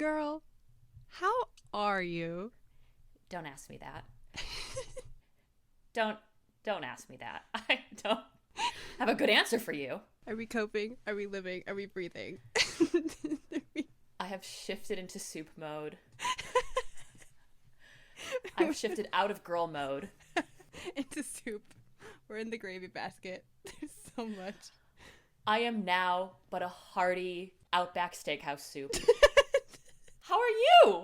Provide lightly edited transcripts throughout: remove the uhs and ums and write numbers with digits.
Girl, how are you? Don't ask me that. Don't ask me that. I don't have a good answer for you. Are we coping? Are we living? Are we breathing? I have shifted into soup mode. I've shifted out of girl mode. Into soup. We're in the gravy basket. There's so much. I am now but a hearty Outback Steakhouse soup. How are you?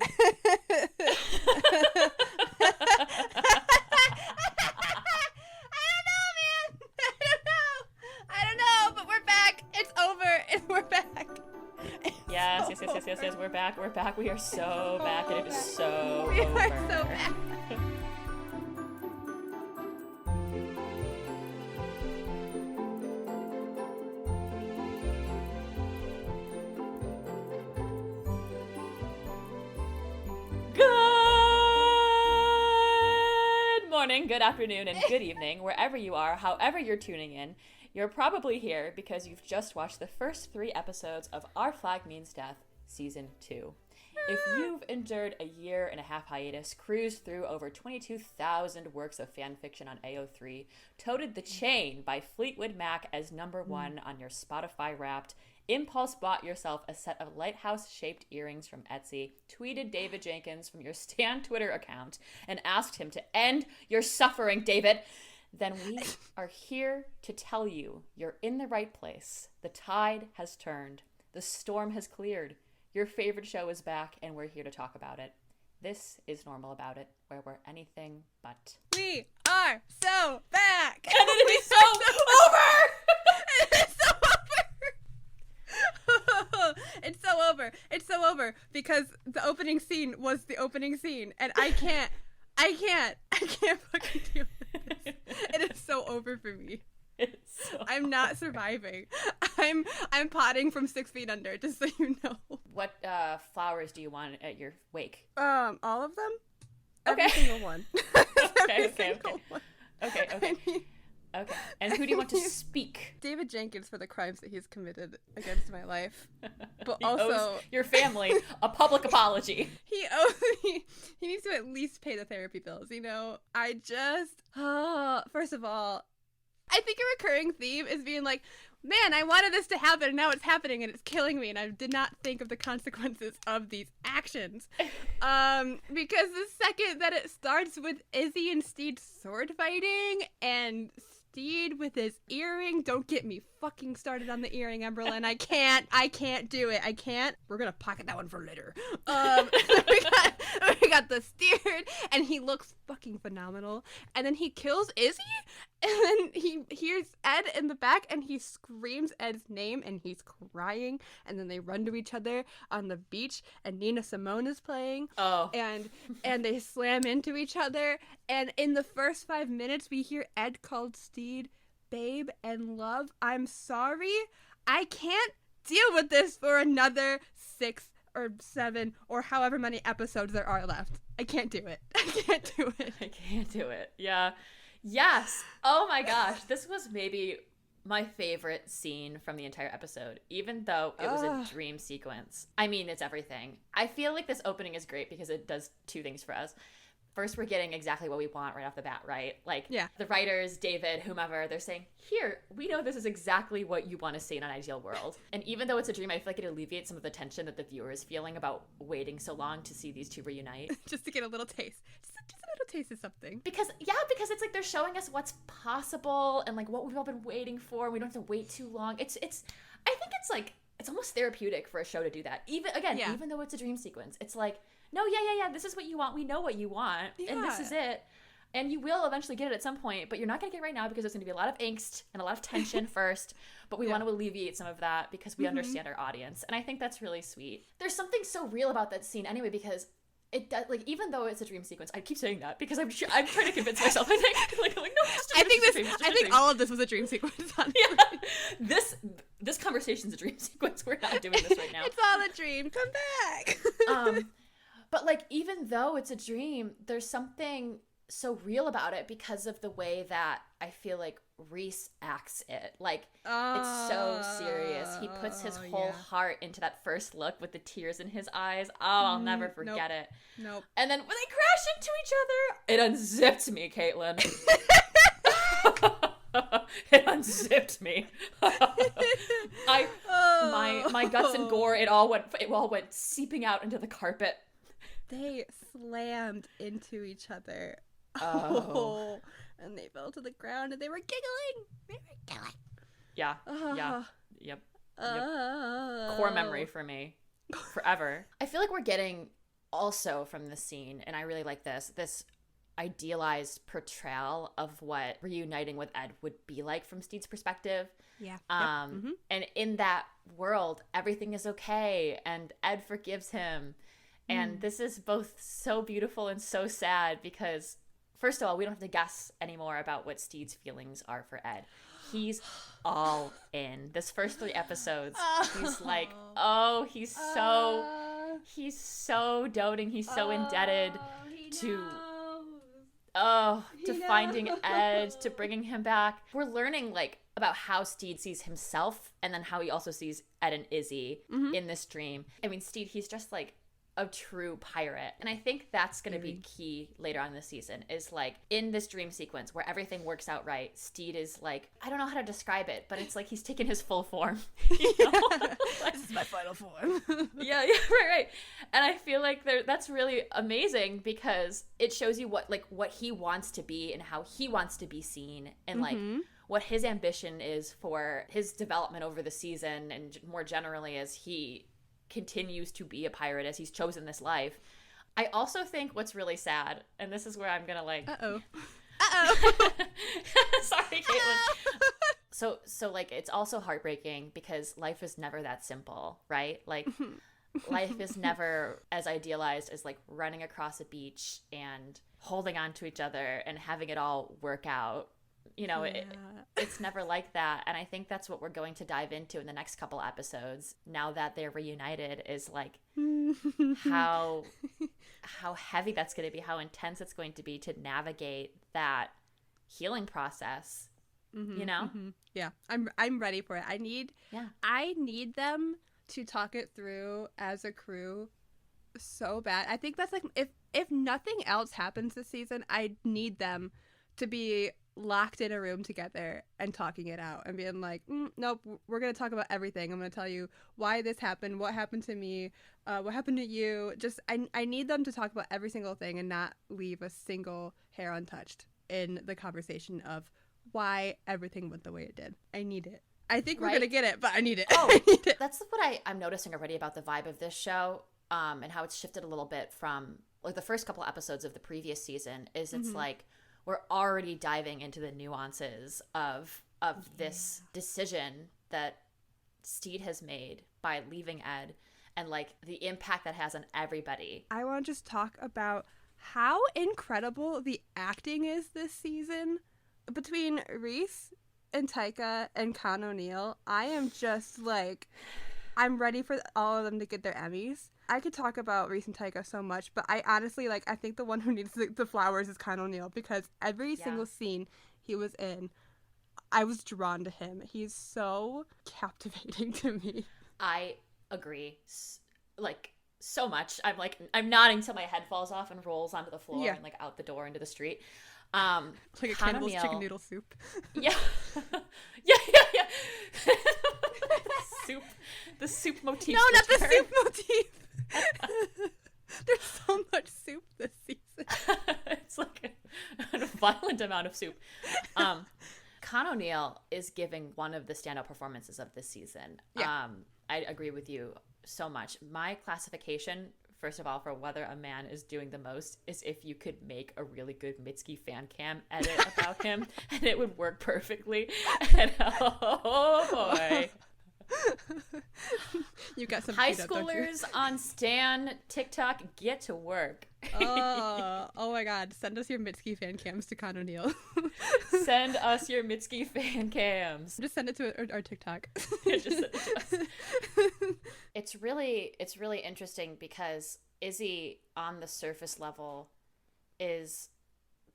I don't know, but we're back. It's over, and we're back. Yes. We're back. We are so back, and it is so We over. are so back. Good morning, good afternoon, and good evening, wherever you are, however you're tuning in. You're probably here because you've just watched the first 3 episodes of Our Flag Means Death, Season 2. If you've endured a 1.5-year hiatus, cruised through over 22,000 works of fan fiction on AO3, toted The Chain by Fleetwood Mac as number 1 on your Spotify Wrapped, impulse bought yourself a set of lighthouse-shaped earrings from Etsy, tweeted David Jenkins from your Stan Twitter account, and asked him to end your suffering, David, then we are here to tell you you're in the right place. The tide has turned. The storm has cleared. Your favorite show is back, and we're here to talk about it. This is Normal About It, where we're anything but. We are so back. And it is so over! It is so over. It's so over because the opening scene was the opening scene, and I can't fucking deal with this. It is so over for me. I'm not surviving. I'm potting from 6 feet under, just so you know. What flowers do you want at your wake? All of them? Okay. Every single one. Okay. One. Okay. I mean, Okay. And who do you want to speak? David Jenkins for the crimes that he's committed against my life. But He also owes your family a public apology. he owes me. He needs to at least pay the therapy bills, you know? I just first of all, I think a recurring theme is being like, man, I wanted this to happen and now it's happening and it's killing me and I did not think of the consequences of these actions. Because the second that it starts with Izzy and Steed sword fighting and Steed with his earring, don't get me fucking started on the earring, Emberlyn. I can't do it. I can't. We're gonna pocket that one for later. We got the steered, and he looks fucking phenomenal. And then he kills Izzy, and then he hears Ed in the back, and he screams Ed's name, and he's crying. And then they run to each other on the beach, and Nina Simone is playing. Oh. And they slam into each other. And in the first 5 minutes, we hear Ed called Steed babe and love. I'm sorry. I can't deal with this for another 6 or 7 or however many episodes there are left. I can't do it. I can't do it. Yeah. Yes. Oh my gosh. This was maybe my favorite scene from the entire episode, even though it was a dream sequence. I mean, it's everything. I feel like this opening is great because it does 2 things for us. First, we're getting exactly what we want right off the bat, right? Like, yeah. The writers, David, whomever, they're saying, here, we know this is exactly what you want to see in an ideal world. And even though it's a dream, I feel like it alleviates some of the tension that the viewer is feeling about waiting so long to see these 2 reunite. Just to get a little taste. Just a little taste of something. Because it's like they're showing us what's possible and like what we've all been waiting for. We don't have to wait too long. I think it's like, it's almost therapeutic for a show to do that. Even though it's a dream sequence, it's like, no, yeah, this is what you want. We know what you want, and this is it. And you will eventually get it at some point, but you're not going to get it right now because there's going to be a lot of angst and a lot of tension first, but we want to alleviate some of that because we understand our audience, and I think that's really sweet. There's something so real about that scene anyway because it does, like, even though it's a dream sequence, I keep saying that because I'm trying to convince myself. I think no, I think all of this was a dream sequence. Honestly. Yeah, this conversation's a dream sequence. We're not doing this right now. It's all a dream. Come back. But like, even though it's a dream, there's something so real about it because of the way that I feel like Reese acts it. Like, it's so serious. He puts his whole heart into that first look with the tears in his eyes. Oh, I'll never forget it. Nope. And then when they crash into each other, it unzipped me, Caitlin. It unzipped me. My guts and gore, it all went seeping out into the carpet. They slammed into each other. Oh. And they fell to the ground and they were giggling. Yeah. Yep. Core memory for me. Forever. I feel like we're getting also from this scene, and I really like this idealized portrayal of what reuniting with Ed would be like from Steed's perspective. Yeah. And in that world, everything is okay, and Ed forgives him. And this is both so beautiful and so sad because, first of all, we don't have to guess anymore about what Steed's feelings are for Ed. He's all in. This first 3 episodes, he's like, oh, he's so doting. He's so indebted to finding Ed, to bringing him back. We're learning like about how Steed sees himself and then how he also sees Ed and Izzy in this dream. I mean, Steed, he's just like a true pirate. And I think that's going to be key later on in the season, is like in this dream sequence where everything works out right, Steed is like, I don't know how to describe it, but it's like he's taken his full form. You know? Like, this is my final form. yeah, right. And I feel like that's really amazing because it shows you what he wants to be and how he wants to be seen, and like what his ambition is for his development over the season, and more generally as he continues to be a pirate, as he's chosen this life. I also think what's really sad, and this is where I'm gonna like sorry, Caitlin. So like it's also heartbreaking because life is never that simple, right? Like life is never as idealized as like running across a beach and holding on to each other and having it all work out. You know, it's never like that. And I think that's what we're going to dive into in the next couple episodes, now that they're reunited, is like how heavy that's going to be, how intense it's going to be to navigate that healing process. You know? Yeah, I'm ready for it. I need them to talk it through as a crew so bad. I think that's like, if nothing else happens this season, I need them to be locked in a room together and talking it out and being like, nope, we're going to talk about everything. I'm going to tell you why this happened, what happened to me, what happened to you. Just I need them to talk about every single thing and not leave a single hair untouched in the conversation of why everything went the way it did. I need it. I think we're going to get it, but I need it. Oh, I need it. That's what I'm noticing already about the vibe of this show, and how it's shifted a little bit from like the first couple episodes of the previous season, is it's like we're already diving into the nuances of this decision that Steed has made by leaving Ed, and like the impact that has on everybody. I want to just talk about how incredible the acting is this season between Reese and Taika and Con O'Neill. I am just like, I'm ready for all of them to get their Emmys. I could talk about Reese and Taika so much, but I honestly, like, I think the one who needs the flowers is Con O'Neill, because every single scene he was in, I was drawn to him. He's so captivating to me. I agree. Like, so much. I'm nodding till my head falls off and rolls onto the floor and, like, out the door into the street. Like a cannibal's chicken noodle soup. Yeah. The soup motif. No, not the soup motif. There's so much soup this season. It's like a violent amount of soup. Con O'Neill is giving one of the standout performances of this season. Yeah. I agree with you so much. My classification, first of all, for whether a man is doing the most is if you could make a really good Mitski fan cam edit about him and it would work perfectly. And oh boy. You got some high schoolers on Stan TikTok, get to work. Oh my god, send us your Mitski fan cams to Con O'Neill. Send us your Mitski fan cams. Just send it to our TikTok. Just send it to us. It's really interesting because Izzy on the surface level is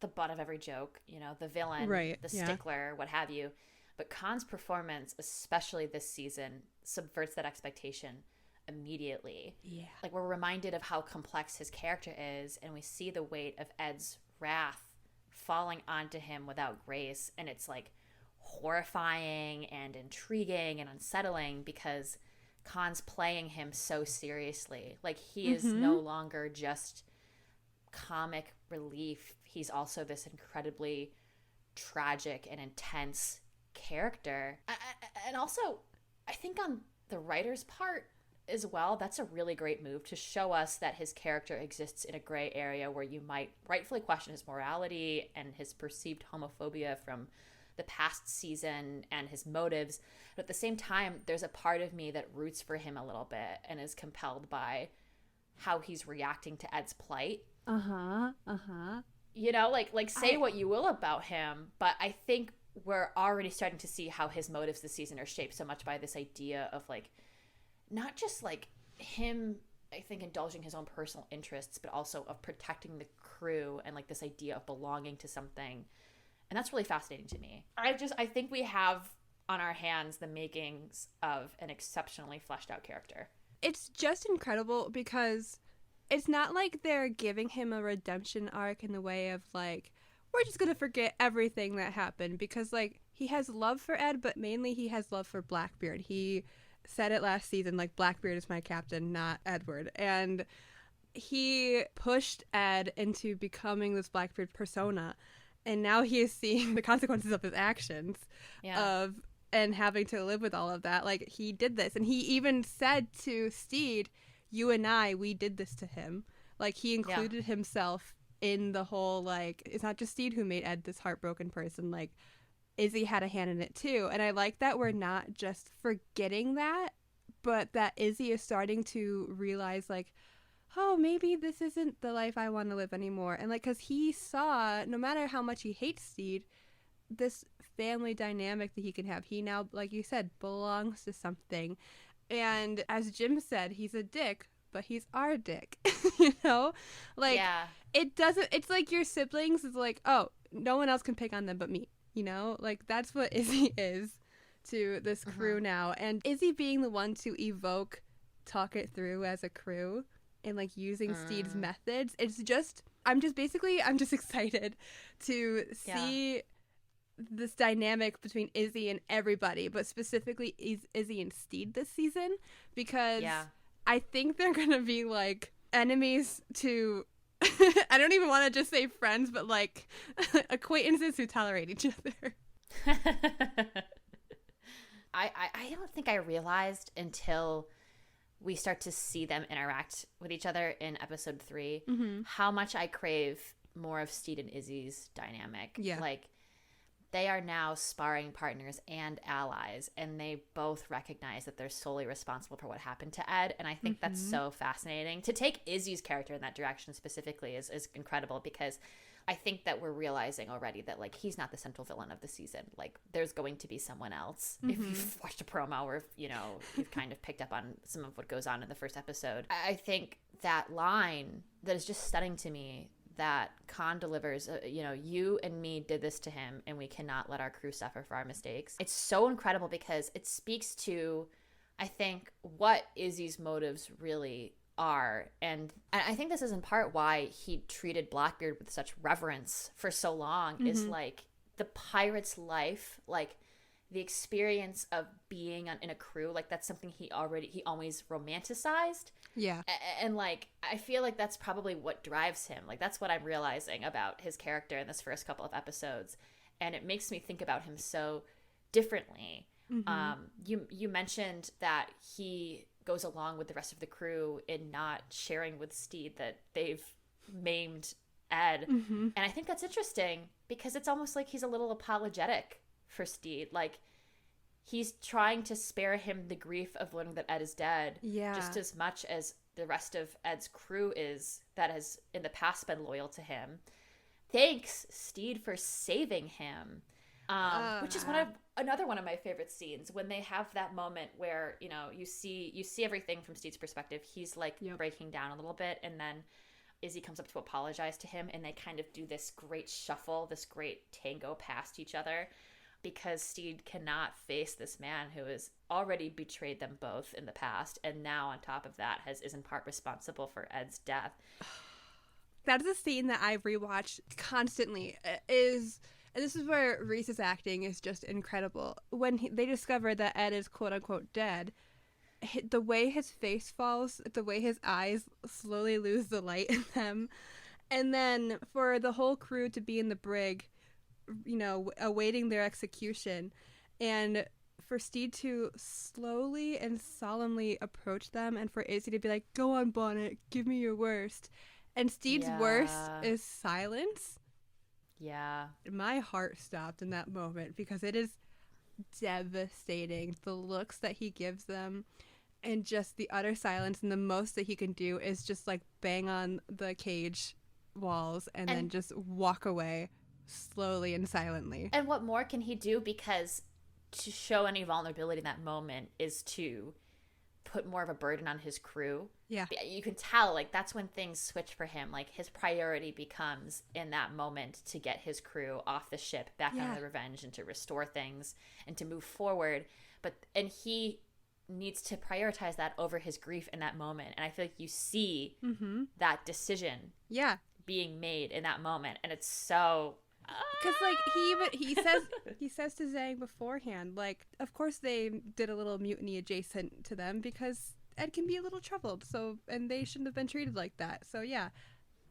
the butt of every joke, you know, the villain, Right, the yeah. stickler, what have you. But Khan's performance, especially this season, subverts that expectation immediately. Yeah. Like, we're reminded of how complex his character is, and we see the weight of Ed's wrath falling onto him without grace. And it's like horrifying and intriguing and unsettling because Khan's playing him so seriously. Like, he is no longer just comic relief. He's also this incredibly tragic and intense character. And also, I think on the writer's part as well, that's a really great move to show us that his character exists in a gray area where you might rightfully question his morality and his perceived homophobia from the past season and his motives. But at the same time, there's a part of me that roots for him a little bit and is compelled by how he's reacting to Ed's plight. You know, like say what you will about him, but I think we're already starting to see how his motives this season are shaped so much by this idea of, like, not just like him, I think, indulging his own personal interests, but also of protecting the crew and like this idea of belonging to something. And that's really fascinating to me. I think we have on our hands the makings of an exceptionally fleshed out character. It's just incredible because it's not like they're giving him a redemption arc in the way of like, we're just going to forget everything that happened, because like he has love for Ed, but mainly he has love for Blackbeard. He said it last season, like, Blackbeard is my captain, not Edward. And he pushed Ed into becoming this Blackbeard persona. And now he is seeing the consequences of his actions and having to live with all of that. Like, he did this. And he even said to Steed, you and I, we did this to him. Like, he included himself in the whole, like, it's not just Steed who made Ed this heartbroken person. Like, Izzy had a hand in it too. And I like that we're not just forgetting that, but that Izzy is starting to realize, like, oh, maybe this isn't the life I want to live anymore. And like, because he saw, no matter how much he hates Steed, this family dynamic that he can have. He now, like you said, belongs to something. And as Jim said, he's a dick, but he's our dick. You know? Like, it doesn't, it's like your siblings is like, oh, no one else can pick on them but me. You know? Like, that's what Izzy is to this crew now. And Izzy being the one to evoke Talk It Through as a crew and like using Steed's methods, it's just, I'm just excited to see this dynamic between Izzy and everybody, but specifically Izzy and Steed this season, because I think they're gonna be like enemies to I don't even want to just say friends, but like acquaintances who tolerate each other. I don't think I realized until we start to see them interact with each other in episode 3 how much I crave more of Steed and Izzy's dynamic. Yeah. Like, they are now sparring partners and allies, and they both recognize that they're solely responsible for what happened to Ed. And I think that's so fascinating. To take Izzy's character in that direction specifically is incredible, because I think that we're realizing already that, like, he's not the central villain of the season. Like, there's going to be someone else. If you've watched a promo or, if, you know, you've kind of picked up on some of what goes on in the first episode. I think that line that is just stunning to me, that Khan delivers, you know, you and me did this to him, and we cannot let our crew suffer for our mistakes. It's so incredible because it speaks to, I think, what Izzy's motives really are. And I think this is in part why he treated Blackbeard with such reverence for so long, is like the pirate's life, like the experience of being in a crew, like that's something he always romanticized. Yeah. And like, I feel like that's probably what drives him. Like, that's what I'm realizing about his character in this first couple of episodes. And it makes me think about him so differently. You mentioned that he goes along with the rest of the crew in not sharing with Steed that they've maimed Ed. And I think that's interesting because it's almost like he's a little apologetic for Steed. Like, he's trying to spare him the grief of learning that Ed is dead just as much as the rest of Ed's crew is, that has in the past been loyal to him. Thanks, Steed, for saving him. Which is another one of my favorite scenes, when they have that moment where, you know, you see everything from Steed's perspective. He's like breaking down a little bit, and then Izzy comes up to apologize to him, and they kind of do this great shuffle, this great tango past each other, because Steed cannot face this man who has already betrayed them both in the past, and now on top of that is in part responsible for Ed's death. That is a scene that I rewatched constantly. And this is where Reese's acting is just incredible. When they discover that Ed is quote-unquote dead, the way his face falls, the way his eyes slowly lose the light in them, and then for the whole crew to be in the brig, you know, awaiting their execution, and for Steed to slowly and solemnly approach them, and for Izzy to be like, "Go on, Bonnet, give me your worst." And Steed's worst is silence. Yeah. My heart stopped in that moment because it is devastating. The looks that he gives them and just the utter silence, and the most that he can do is just like bang on the cage walls and then just walk away slowly and silently. And what more can he do? Because to show any vulnerability in that moment is to put more of a burden on his crew. Yeah. You can tell, like, that's when things switch for him. Like, his priority becomes in that moment to get his crew off the ship, back on the Revenge, and to restore things and to move forward. And he needs to prioritize that over his grief in that moment. And I feel like you see that decision being made in that moment. And it's so... Because like he says to Zhang beforehand, like, of course they did a little mutiny adjacent to them because Ed can be a little troubled, so, and they shouldn't have been treated like that. So yeah,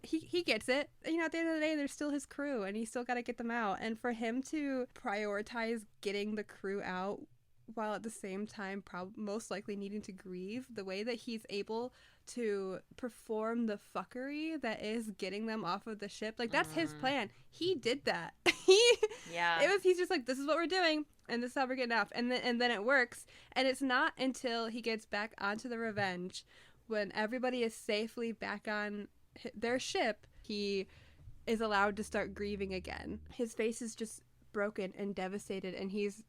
he gets it. You know, at the end of the day, they're still his crew, and he's still got to get them out. And for him to prioritize getting the crew out while at the same time most likely needing to grieve, the way that he's able to perform the fuckery that is getting them off of the ship, like, that's his plan. He did that. He's just like, this is what we're doing, and this is how we're getting off, and then it works. And it's not until he gets back onto the Revenge, when everybody is safely back on their ship, he is allowed to start grieving again. His face is just broken and devastated, and he's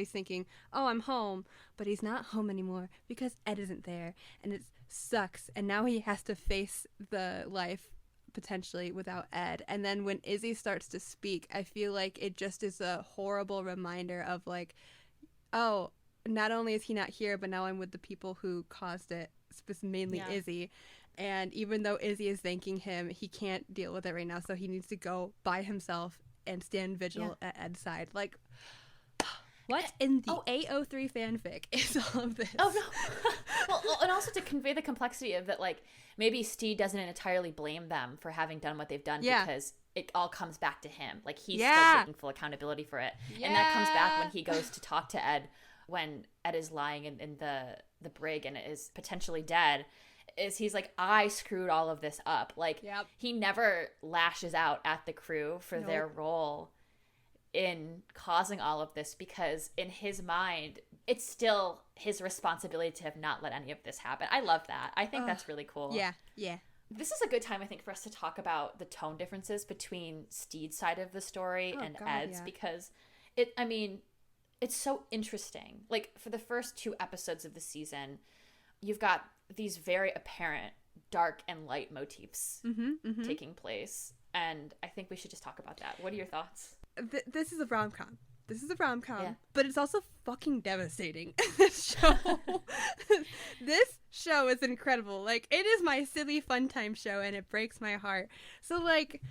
thinking, oh, I'm home, but he's not home anymore because Ed isn't there, and it sucks. And now he has to face the life potentially without Ed. And then when Izzy starts to speak, I feel like it just is a horrible reminder of like, oh, not only is he not here, but now I'm with the people who caused it, mainly Izzy. And even though Izzy is thanking him, he can't deal with it right now, so he needs to go by himself and stand vigil at Ed's side. Like, what in the AO3 fanfic is all of this? Oh, no. Well, and also to convey the complexity of that, like, maybe Steed doesn't entirely blame them for having done what they've done because it all comes back to him. Like, he's still taking full accountability for it. Yeah. And that comes back when he goes to talk to Ed, when Ed is lying in the brig and is potentially dead. He's like, I screwed all of this up. Like, he never lashes out at the crew for their role in causing all of this, because in his mind, it's still his responsibility to have not let any of this happen. I love that. I think that's really cool. Yeah. This is a good time, I think, for us to talk about the tone differences between Steed's side of the story and Ed's, because it's so interesting. Like, for the first 2 episodes of the season, you've got these very apparent dark and light motifs taking place. And I think we should just talk about that. What are your thoughts? This is a rom-com. But it's also fucking devastating. This show is incredible. Like, it is my silly fun time show, and it breaks my heart. So, like,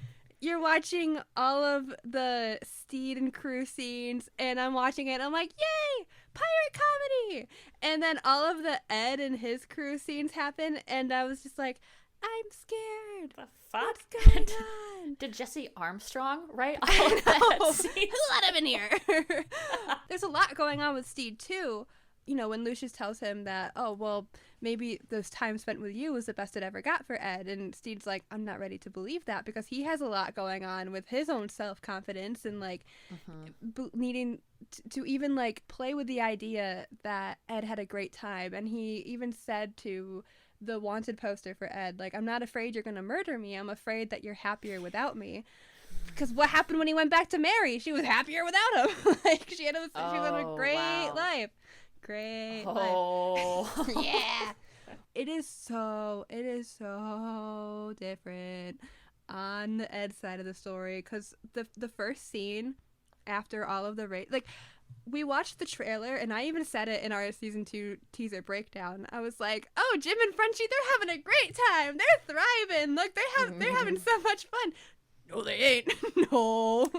you're watching all of the Steed and crew scenes, and I'm watching it, and I'm like, yay, pirate comedy! And then all of the Ed and his crew scenes happen, and I was just like, I'm scared. The fuck? What's going on? Did Jesse Armstrong write all of that scene? Who let him in here? There's a lot going on with Steed, too. You know, when Lucius tells him that, oh, well, maybe this time spent with you was the best it ever got for Ed. And Steed's like, I'm not ready to believe that, because he has a lot going on with his own self-confidence and, like, needing to even, like, play with the idea that Ed had a great time. And he even said to the wanted poster for Ed, like, I'm not afraid you're going to murder me. I'm afraid that you're happier without me. Because what happened when he went back to Mary? She was happier without him. Like, she had a great life. Great life. Oh. Yeah. it is so different on the Ed side of the story, because the first scene after all of the like, we watched the trailer, and I even said it in our season 2 teaser breakdown. I was like, "Oh, Jim and Frenchie, they're having a great time. They're thriving. Look, they're having so much fun." No, they ain't. No,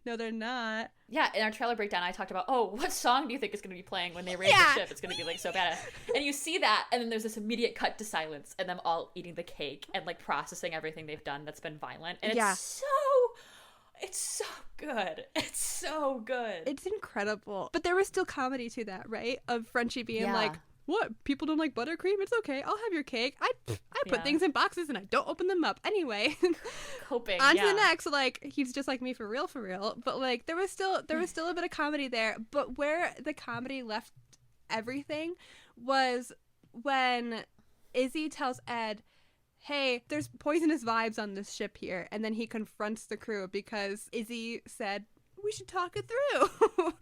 they're not. Yeah, in our trailer breakdown, I talked about, oh, what song do you think is going to be playing when they raise the ship? It's going to be, like, so badass. And you see that, and then there's this immediate cut to silence, and them all eating the cake and, like, processing everything they've done that's been violent. And it's so good. It's so good. It's incredible. But there was still comedy to that, right? Of Frenchie being like, "What? People don't like buttercream? It's okay. I'll have your cake. I put things in boxes and I don't open them up anyway." Coping. On to the next. Like, he's just like me for real. But like, there was still a bit of comedy there. But where the comedy left everything was when Izzy tells Ed, "Hey, there's poisonous vibes on this ship here," and then he confronts the crew because Izzy said, "We should talk it through."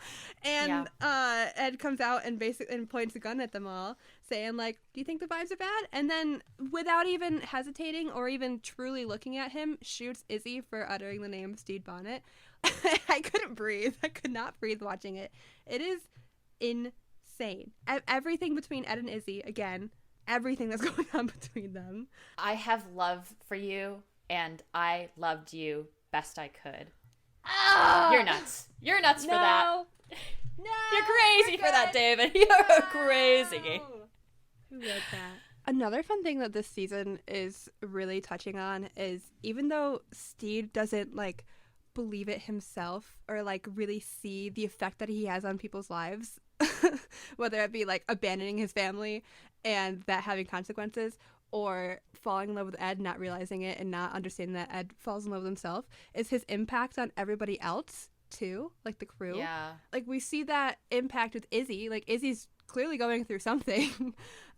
And Ed comes out and basically points a gun at them all, saying, like, "Do you think the vibes are bad?" And then, without even hesitating or even truly looking at him, shoots Izzy for uttering the name Stede Bonnet. I couldn't breathe. I could not breathe watching it. It is insane. Everything between Ed and Izzy, again, everything that's going on between them. I have love for you, and I loved you best I could. You're nuts. You're nuts for that. No. You're crazy for that, David. You're crazy. Who wrote that? Another fun thing that this season is really touching on is, even though Stede doesn't, like, believe it himself or, like, really see the effect that he has on people's lives, whether it be, like, abandoning his family and that having consequences, or falling in love with Ed, not realizing it and not understanding that Ed falls in love with himself, is his impact on everybody else too, like the crew. Yeah. Like, we see that impact with Izzy. Like, Izzy's clearly going through something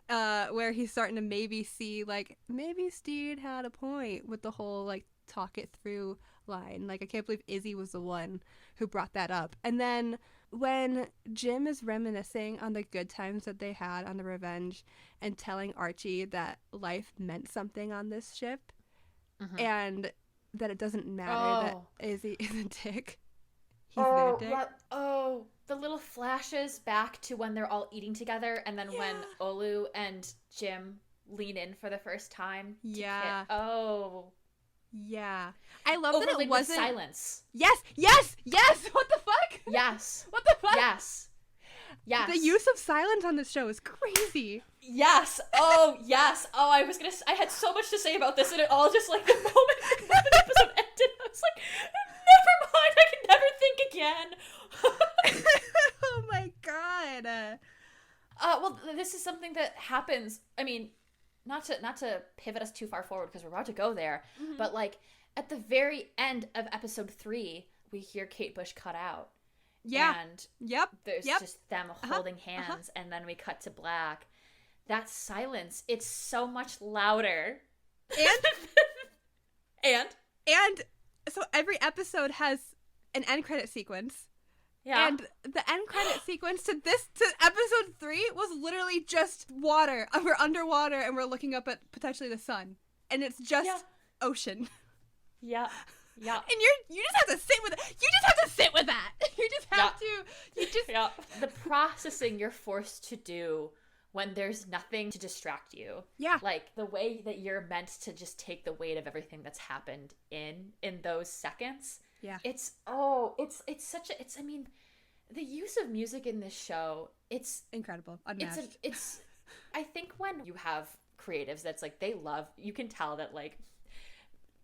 where he's starting to maybe see, like, maybe Stede had a point with the whole, like, talk it through line. Like, I can't believe Izzy was the one who brought that up. And then when Jim is reminiscing on the good times that they had on the Revenge and telling Archie that life meant something on this ship, and that it doesn't matter that Izzy is a dick. He's their dick. The little flashes back to when they're all eating together, and then when Olu and Jim lean in for the first time. Yeah. I love that it wasn't silence. Yes. What the fuck? Yes. What the fuck? Yes. The use of silence on this show is crazy. Yes. Oh, yes. Oh, I had so much to say about this, and it all just, like, the moment the episode ended, I was like, never mind, I can never think again. Oh my god. Well, this is something that happens, I mean, not to pivot us too far forward, because we're about to go there, but, like, at the very end of episode 3, we hear Kate Bush cut out. Yeah. And there's just them holding hands, and then we cut to black. That silence, it's so much louder. And so every episode has an end credit sequence. Yeah. And the end credit sequence to episode 3 was literally just water. We're underwater and we're looking up at potentially the sun. And it's just ocean. Yeah. Yeah. And you just have to sit with it. You just have to sit with that. You just have to. The processing you're forced to do when there's nothing to distract you. Yeah. Like, the way that you're meant to just take the weight of everything that's happened in those seconds. Yeah. I mean, the use of music in this show, it's incredible. Unmatched. It's I think when you have creatives that's like, they love, you can tell that, like,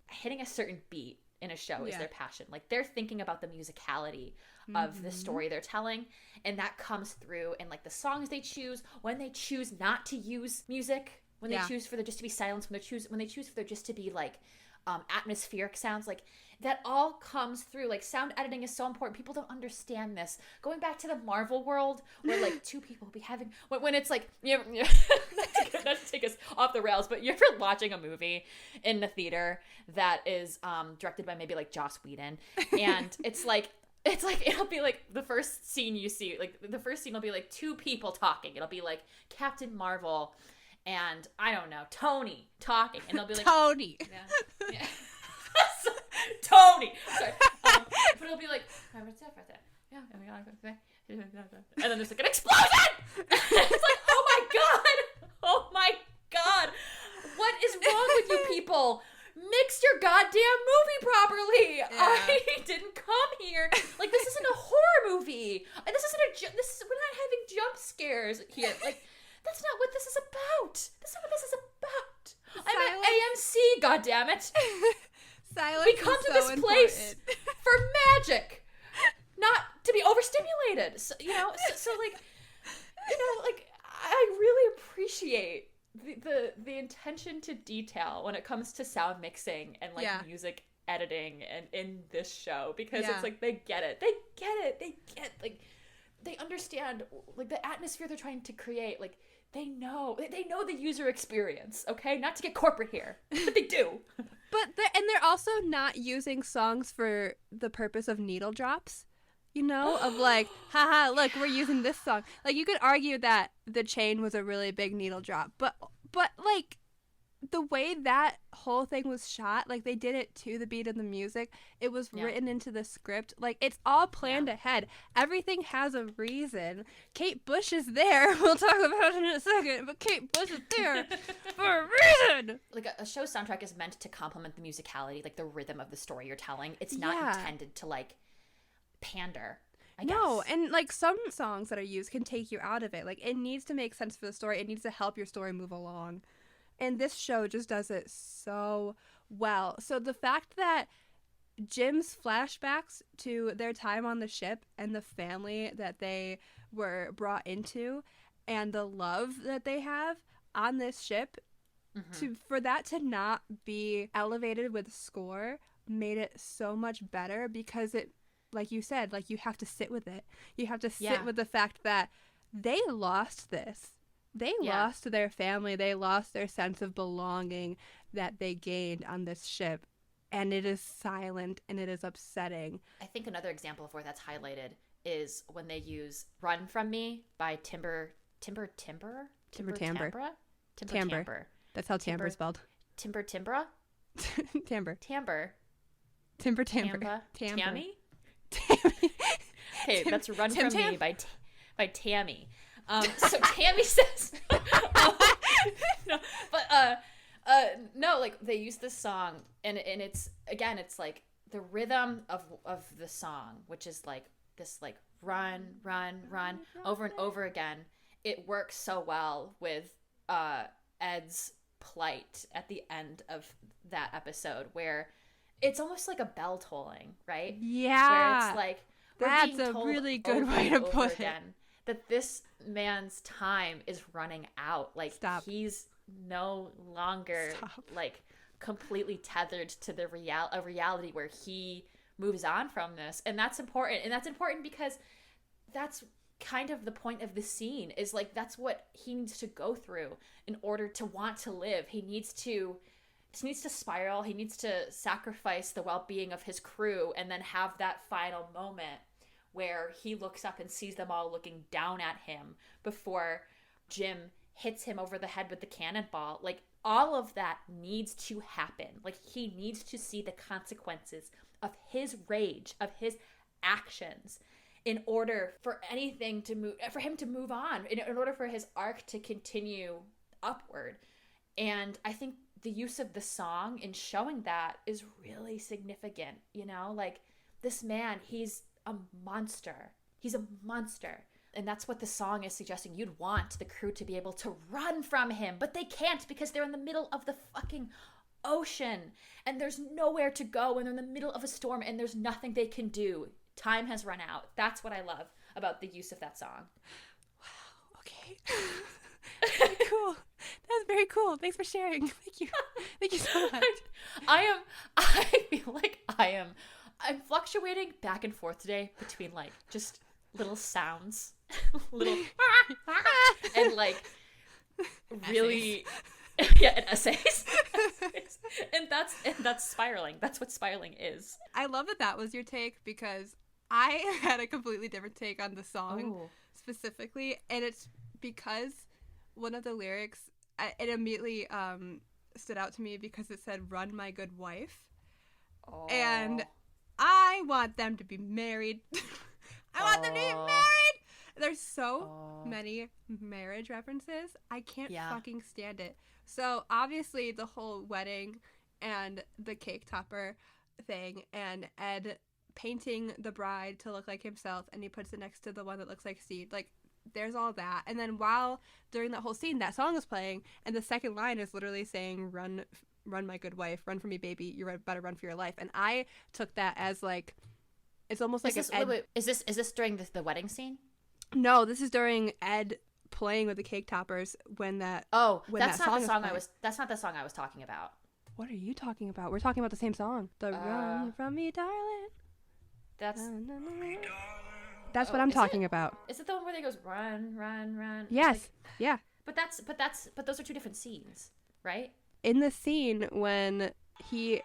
hitting a certain beat in a show is their passion. Like, they're thinking about the musicality of the story they're telling, and that comes through in, like, the songs they choose, when they choose not to use music, when they choose for there just to be silence, when they choose for there just to be, like, atmospheric sounds, like, that all comes through. Like, sound editing is so important. People don't understand this. Going back to the Marvel world, where, like, two people will be having, when it's like, not to take us off the rails, but you're ever watching a movie in the theater that is directed by maybe, like, Joss Whedon, and it's like, It's like, it'll be like the first scene you see, like the first scene will be like two people talking. It'll be like Captain Marvel and, I don't know, Tony talking. And they'll be like, Tony. Yeah. Tony. Sorry. But it'll be like, and then there's like an explosion. It's like, oh my god. Oh my god. What is wrong with you people? Mix your goddamn movie properly. Yeah. I didn't come here. Like, this isn't a horror movie. This isn't we're not having jump scares here. Like, that's not what this is about. That's not what this is about. I'm at AMC, goddammit. Silence. We come to this place for magic, not to be overstimulated. So, so like, like, I really appreciate the attention to detail when it comes to sound mixing and like music editing and in this show, because it's like they get it, like they understand like the atmosphere they're trying to create. Like they know the user experience. Okay, not to get corporate here, but they do. But they're also not using songs for the purpose of needle drops. Of like, haha, look, we're using this song. Like, you could argue that The Chain was a really big needle drop, but like, the way that whole thing was shot, like, they did it to the beat of the music. It was written into the script. Like, it's all planned ahead. Everything has a reason. Kate Bush is there. We'll talk about it in a second, but Kate Bush is there for a reason. Like, a show's soundtrack is meant to complement the musicality, like, the rhythm of the story you're telling. It's not intended to, like, pander, I guess. No, and like some songs that are used can take you out of it. Like, it needs to make sense for the story. It needs to help your story move along. And this show just does it so well. So the fact that Jim's flashbacks to their time on the ship and the family that they were brought into and the love that they have on this ship, for that to not be elevated with score made it so much better, because it, like you said, like, you have to sit with it. You have to sit with the fact that they lost this. They lost their family. They lost their sense of belonging that they gained on this ship. And it is silent and it is upsetting. I think another example of where that's highlighted is when they use Run From Me by Timber. That's how timbre is spelled. Timbre? Timbre. Tammy? Okay, that's Run From Me by Tammy. So Tammy says, no, like, they use this song, and it's, again, it's like the rhythm of the song, which is like this, like, run over and over again. It works so well with Ed's plight at the end of that episode, where it's almost like a bell tolling, right? Yeah. Where it's like, that's a really good way to put it. That this man's time is running out. Like, he's no longer like completely tethered to the reality where he moves on from this. And that's important. And that's important because that's kind of the point of the scene, is like, that's what he needs to go through in order to want to live. He needs to spiral. He needs to sacrifice the well-being of his crew and then have that final moment where he looks up and sees them all looking down at him before Jim hits him over the head with the cannonball. Like, all of that needs to happen. Like, he needs to see the consequences of his rage, of his actions, in order for anything to move, for him to move on, in order for his arc to continue upward. And I think the use of the song in showing that is really significant. Like, this man, he's a monster. He's a monster. And that's what the song is suggesting. You'd want the crew to be able to run from him, but they can't, because they're in the middle of the fucking ocean and there's nowhere to go, and they're in the middle of a storm and there's nothing they can do. Time has run out. That's what I love about the use of that song. Wow. Okay. Very cool. That was very cool. Thanks for sharing. Thank you so much. I feel like I'm fluctuating back and forth today between, like, just little sounds, little and, like, really and essays. and that's spiraling. That's what spiraling is. I love that was your take, because I had a completely different take on the song Oh. specifically, and it's because one of the lyrics, it immediately stood out to me because it said, "Run, my good wife." Oh. And I want them to be married. I want them to be married. There's so many marriage references. I can't fucking stand it. So obviously the whole wedding and the cake topper thing and Ed painting the bride to look like himself and he puts it next to the one that looks like Steed. Like, there's all that. And then during that whole scene, that song is playing and the second line is literally saying, run my good wife, run for me, baby, you better run for your life. And I took that as like, it's almost like wait, is this during the wedding scene? No, this is during Ed playing with the cake toppers when that's not the song I was talking about. What are you talking about? We're talking about the same song. Run from me, darling. That's what I'm talking about. Is it the one where they goes run, run, run? Yes. Like, yeah. But those are two different scenes, right? In the scene when this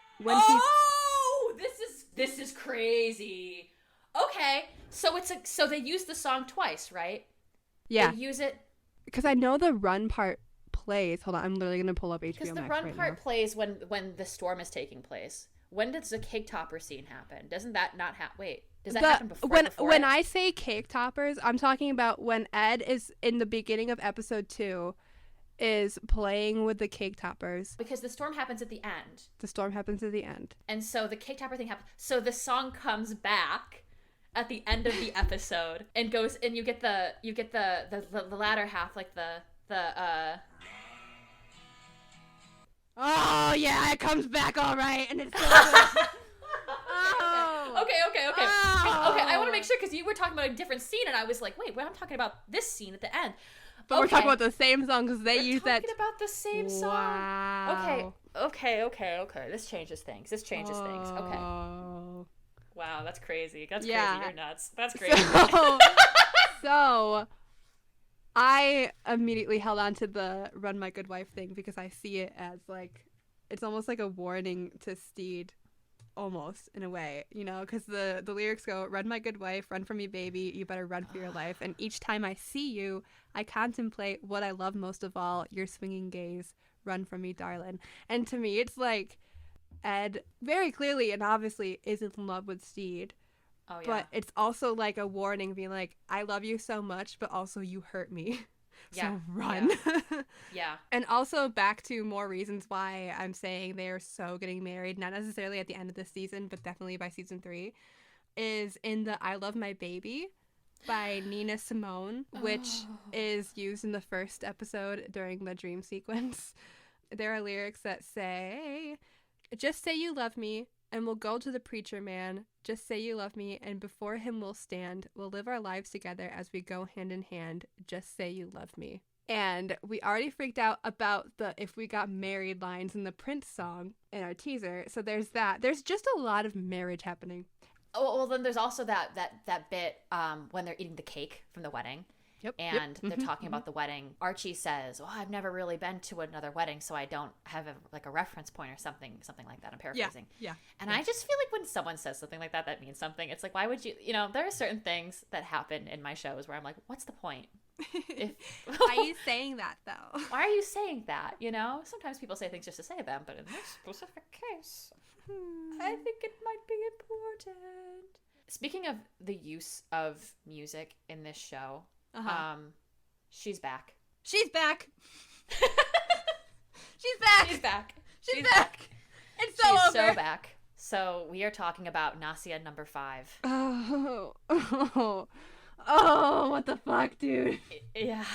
is crazy. Okay, so they use the song twice, right? Yeah. They use it because I know the run part plays. Hold on, I'm literally gonna pull up HBO Max because the run part plays when the storm is taking place. When does the cake topper scene happen? Doesn't that not happen? Wait, does that happen before? When I say cake toppers, I'm talking about when Ed is in the beginning of episode 2, is playing with the cake toppers. Because the storm happens at the end. The storm happens at the end, and so the cake topper thing happens. So the song comes back at the end of the episode and goes, and you get the latter half, like the oh yeah, it comes back all right, and it's so good. Oh. Okay. Oh. Okay, I want to make sure because you were talking about a different scene, and I was like, wait, I'm talking about this scene at the end. But we're talking about the same song because they use that. We're talking about the same song. Wow. Okay. This changes things. Okay. Wow, that's crazy. Crazy. You're nuts. That's crazy. So I immediately held on to the "Run, my good wife" thing because I see it as like, it's almost like a warning to Steed, almost in a way, you know, because the lyrics go, "Run, my good wife, run from me, baby, you better run for your life. And each time I see you, I contemplate what I love most of all, your swinging gaze, run from me, darling." And to me, it's like Ed very clearly and obviously is in love with Steed. Oh, yeah. But it's also like a warning being like, I love you so much, but also you hurt me. So run. Yeah. And also back to more reasons why I'm saying they're so getting married, not necessarily at the end of this season, but definitely by season 3, is in the "I Love My Baby" by Nina Simone, which is used in the first episode during the dream sequence. There are lyrics that say, "Just say you love me, and we'll go to the preacher man. Just say you love me, and before him we'll stand. We'll live our lives together as we go hand in hand. Just say you love me." And we already freaked out about the "if we got married" lines in the Prince song in our teaser. So there's that. There's just a lot of marriage happening. Oh, well, then there's also that bit when they're eating the cake from the wedding. Yep. And they're talking about the wedding. Archie says, "Well, I've never really been to another wedding, so I don't have a reference point or something like that." I'm paraphrasing. Yeah. And I just feel like when someone says something like that means something. It's like, why would you? You know, there are certain things that happen in my shows where I'm like, what's the point? Why are you saying that though? Why are you saying that? You know, sometimes people say things just to say them, but in this specific case, I think it might be important. Speaking of the use of music in this show. She's back. She's back. She's back. It's so over. She's so back. So we are talking about Nasia number 5. Oh, what the fuck, dude? Yeah.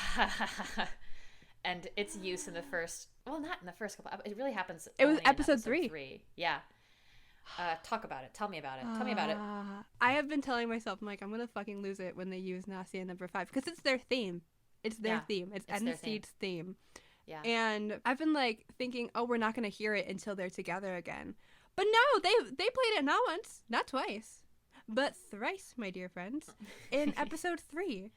And its use in the first, well, not in the first couple, it really happens. It was episode 3. Yeah. Talk about it. Tell me about it. I have been telling myself, I'm like, I'm gonna fucking lose it when they use Nasia number 5 because it's their theme. It's their theme. It's Ed and Stede's theme. Yeah. And I've been like thinking, oh, we're not gonna hear it until they're together again. But no, they played it not once, not twice, but thrice, my dear friends, in episode 3.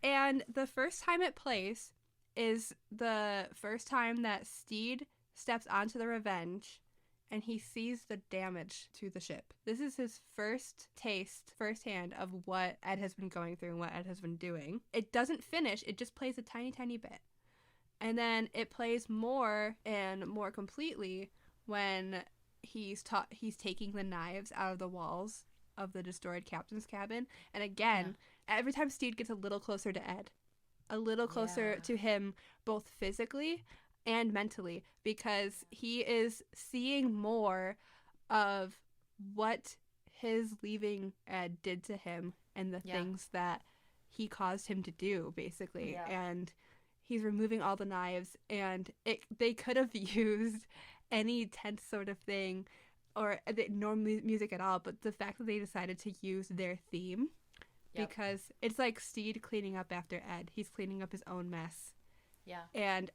And the first time it plays is the first time that Steed steps onto the Revenge. and he sees the damage to the ship. This is his first taste, firsthand, of what Ed has been going through and what Ed has been doing. It doesn't finish, it just plays a tiny, tiny bit. And then it plays more and more completely when he's taking the knives out of the walls of the destroyed captain's cabin. And again, every time Steed gets a little closer to Ed, a little closer to him, both physically and mentally, because he is seeing more of what his leaving Ed did to him and the things that he caused him to do, basically. And he's removing all the knives, and they could have used any tense sort of thing or no music at all, but the fact that they decided to use their theme, because it's like Steed cleaning up after Ed. He's cleaning up his own mess. Yeah. And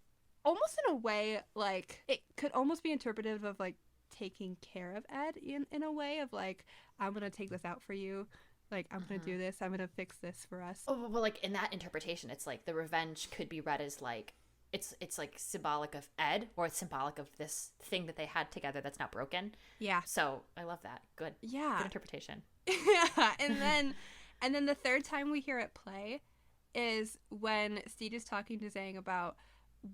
almost in a way, like, it could almost be interpretive of, like, taking care of Ed in a way of, like, I'm going to take this out for you. Like, I'm going to do this. I'm going to fix this for us. Oh, well, like, in that interpretation, it's like the revenge could be read as, like, it's like symbolic of Ed, or it's symbolic of this thing that they had together that's not broken. Yeah. So I love that. Good. Yeah. Good interpretation. Yeah. And then the third time we hear it play is when Steed is talking to Zhang about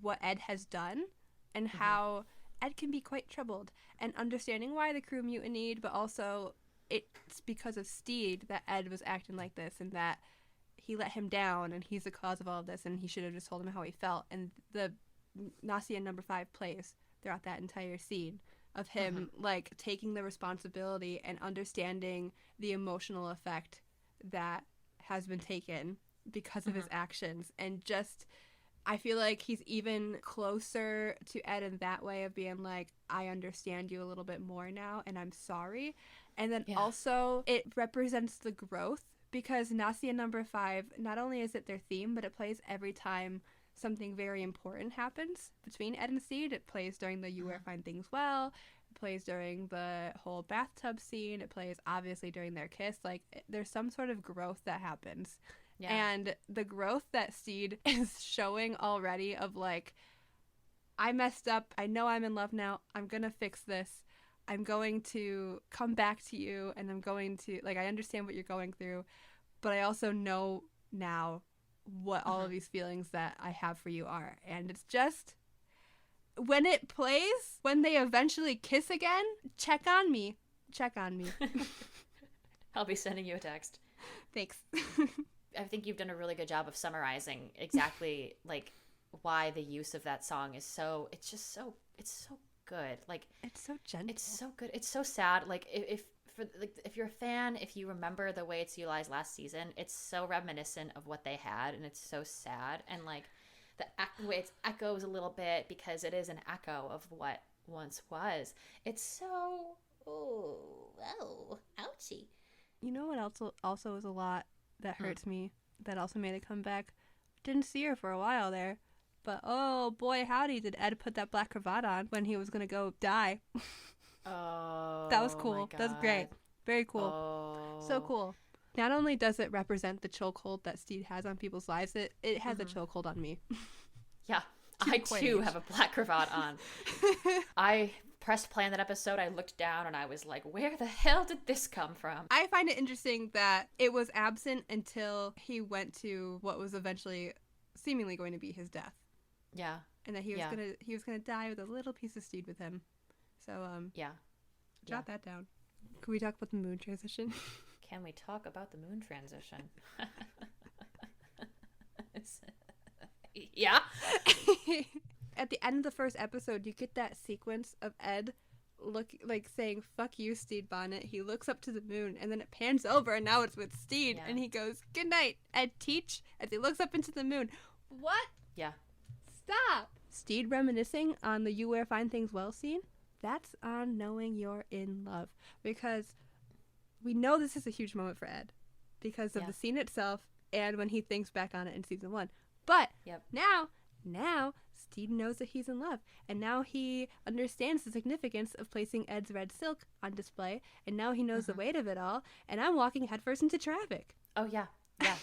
what Ed has done and how Ed can be quite troubled, and understanding why the crew mutinied, but also it's because of Steed that Ed was acting like this, and that he let him down, and he's the cause of all of this, and he should have just told him how he felt. And the Nasia number 5 plays throughout that entire scene of him like taking the responsibility and understanding the emotional effect that has been taken because of his actions. And just, I feel like he's even closer to Ed in that way of being like, I understand you a little bit more now, and I'm sorry. And then also it represents the growth, because Nasia number 5, not only is it their theme, but it plays every time something very important happens between Ed and Steed. It plays during the You Wear Fine Things Well. It plays during the whole bathtub scene. It plays obviously during their kiss. Like, there's some sort of growth that happens. Yeah. And the growth that Steed is showing already of, like, I messed up. I know I'm in love now. I'm going to fix this. I'm going to come back to you, and I'm going to, like, I understand what you're going through, but I also know now what all of these feelings that I have for you are. And it's just, when it plays, when they eventually kiss again, check on me. Check on me. I'll be sending you a text. Thanks. I think you've done a really good job of summarizing exactly, like, why the use of that song is so, it's so good. Like, it's so gentle. It's so good. It's so sad. Like, if you're a fan, if you remember the way it's utilized last season, it's so reminiscent of what they had, and it's so sad. And, like, the way it echoes a little bit, because it is an echo of what once was. It's so, ouchie. You know what also is a lot that hurts me, that also made a comeback? Didn't see her for a while there. But, oh, boy, howdy, did Ed put that black cravat on when he was going to go die. Oh, that was cool. That was great. Very cool. Oh. So cool. Not only does it represent the chokehold that Steed has on people's lives, it has a chokehold on me. Yeah, I, too, have a black cravat on. I pressed play on that episode. I looked down, and I was like, where the hell did this come from? I find it interesting that it was absent until he went to what was eventually seemingly going to be his death. Yeah. And that he was gonna die with a little piece of Steed with him. So jot that down. Can we talk about the moon transition? Can we talk about the moon transition? Yeah. At the end of the first episode, you get that sequence of Ed saying "fuck you, Steed Bonnet." He looks up to the moon, and then it pans over, and now it's with Steed, and he goes, "Good night, Ed Teach," as he looks up into the moon. What? Yeah. Stop! Steed reminiscing on the You Wear Fine Things Well scene. That's on knowing you're in love. Because we know this is a huge moment for Ed. Because of the scene itself and when he thinks back on it in season 1. But now Steed knows that he's in love. And now he understands the significance of placing Ed's red silk on display. And now he knows the weight of it all. And I'm walking headfirst into traffic. Oh, yeah. Yeah.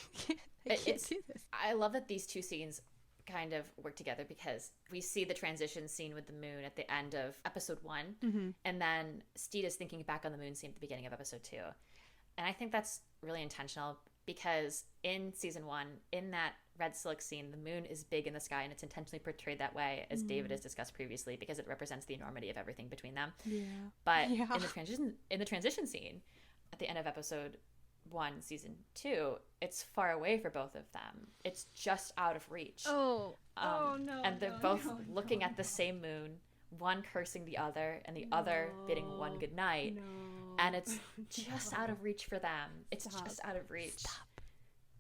I can't do this. I love that these two scenes kind of work together because we see the transition scene with the moon at the end of episode 1, and then Steed is thinking back on the moon scene at the beginning of episode 2. And I think that's really intentional because in season 1, in that red silk scene, the moon is big in the sky, and it's intentionally portrayed that way, as David has discussed previously, because it represents the enormity of everything between them. But in the transition scene at the end of episode 1, season 2, it's far away for both of them. It's just out of reach. No. And they're both looking at the same moon, one cursing the other, and the other bidding one goodnight. And it's just out of reach for them. It's just out of reach.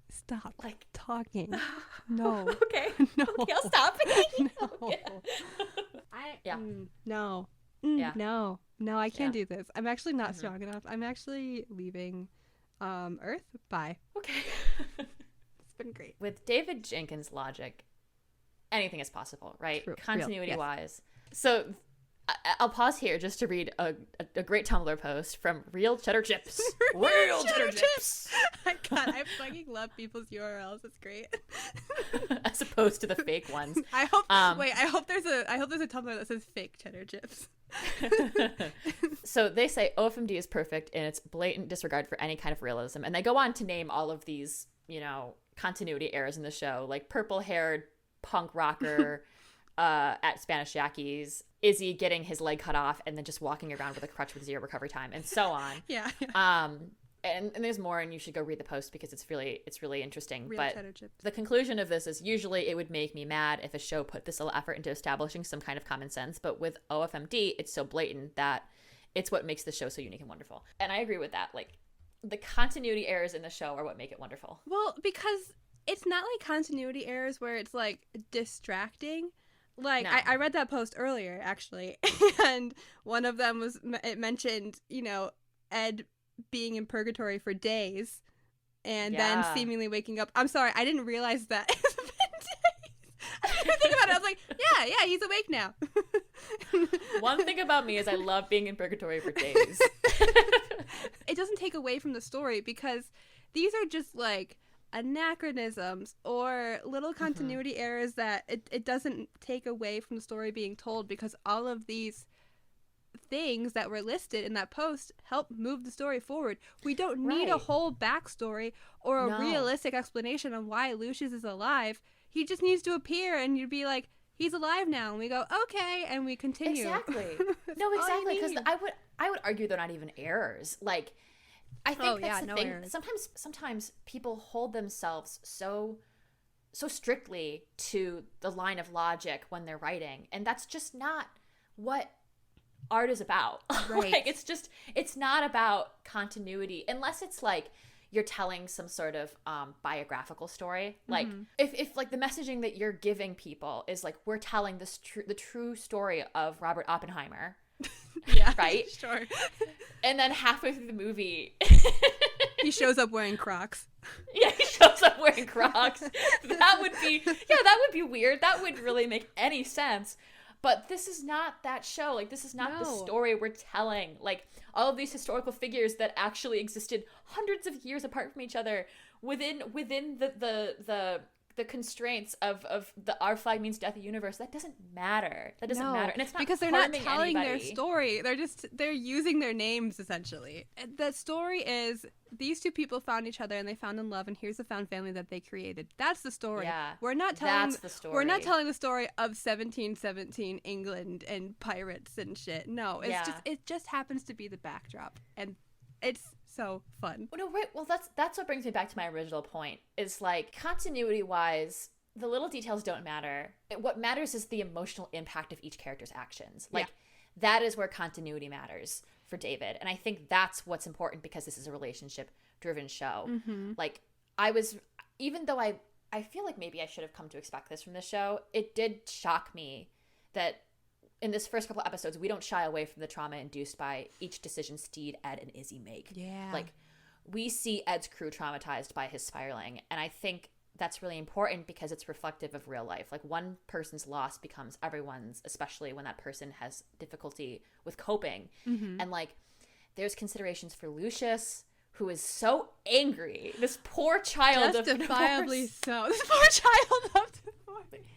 Stop like talking. No. Okay. No. Okay, I'll stop. No. No, I can't do this. I'm actually not strong enough. I'm actually leaving Earth. Bye. Okay. It's been great. With David Jenkins' logic, anything is possible, right? True. Continuity-wise. So I'll pause here just to read a great Tumblr post from Real Cheddar Chips. Real Cheddar Chips! God, I fucking love people's URLs. It's great. As opposed to the fake ones. I hope there's a Tumblr that says fake cheddar chips. So they say OFMD is perfect in its blatant disregard for any kind of realism, and they go on to name all of these, continuity errors in the show, like purple-haired punk rocker at Spanish Jackies, Izzy getting his leg cut off and then just walking around with a crutch with 0 recovery time, and so on. And there's more, and you should go read the post because it's really interesting. Real but cheddar chips. The conclusion of this is usually it would make me mad if a show put this little effort into establishing some kind of common sense, but with OFMD, it's so blatant that it's what makes the show so unique and wonderful. And I agree with that. Like, the continuity errors in the show are what make it wonderful. Well, because it's not like continuity errors where it's like distracting. Like, no. I read that post earlier, actually, and one of them it mentioned, Ed being in purgatory for days and then seemingly waking up. I'm sorry, I didn't realize that. It's been days. I didn't think about it. I was like, yeah, he's awake now. One thing about me is I love being in purgatory for days. It doesn't take away from the story because these are just like anachronisms or little continuity errors that it doesn't take away from the story being told, because all of these things that were listed in that post help move the story forward. We don't need a whole backstory or a realistic explanation on why Lucius is alive. He just needs to appear and you'd be like, he's alive now, and we go, okay, and we continue. Exactly. No, exactly, because I would argue they're not even errors. Like, I think that's the thing. Errors. Sometimes people hold themselves so strictly to the line of logic when they're writing, and that's just not what art is about. Right. Like, it's not about continuity unless it's like you're telling some sort of biographical story. Like, if like the messaging that you're giving people is like, we're telling the true story of Robert Oppenheimer. Yeah, right? Sure. And then halfway through the movie he shows up wearing Crocs. Yeah, he shows up wearing Crocs. That would be weird. That wouldn't really make any sense. But this is not that show. Like, this is not the story we're telling. Like, all of these historical figures that actually existed hundreds of years apart from each other within the constraints of the Our Flag Means Death universe, that doesn't matter. That doesn't matter. And it's not because they're not telling anybody. Their story. They're using their names, essentially. The story is these two people found each other and they found in love, and here's the found family that they created. That's the story. Yeah, we're not telling that's the story. We're not telling the story of 1717 England and pirates and shit. No, it just happens to be the backdrop, and it's so fun. No, right. Well, that's what brings me back to my original point. Is like, continuity-wise, the little details don't matter. What matters is the emotional impact of each character's actions. Like, that is where continuity matters for David. And I think that's what's important because this is a relationship-driven show. Like, even though I feel like maybe I should have come to expect this from this show, it did shock me that in this first couple episodes, we don't shy away from the trauma induced by each decision Steed, Ed, and Izzy make. Yeah. Like, we see Ed's crew traumatized by his spiraling. And I think that's really important because it's reflective of real life. Like, one person's loss becomes everyone's, especially when that person has difficulty with coping. And, like, there's considerations for Lucius, who is so angry. This poor child justifiably so. This poor child of the morning.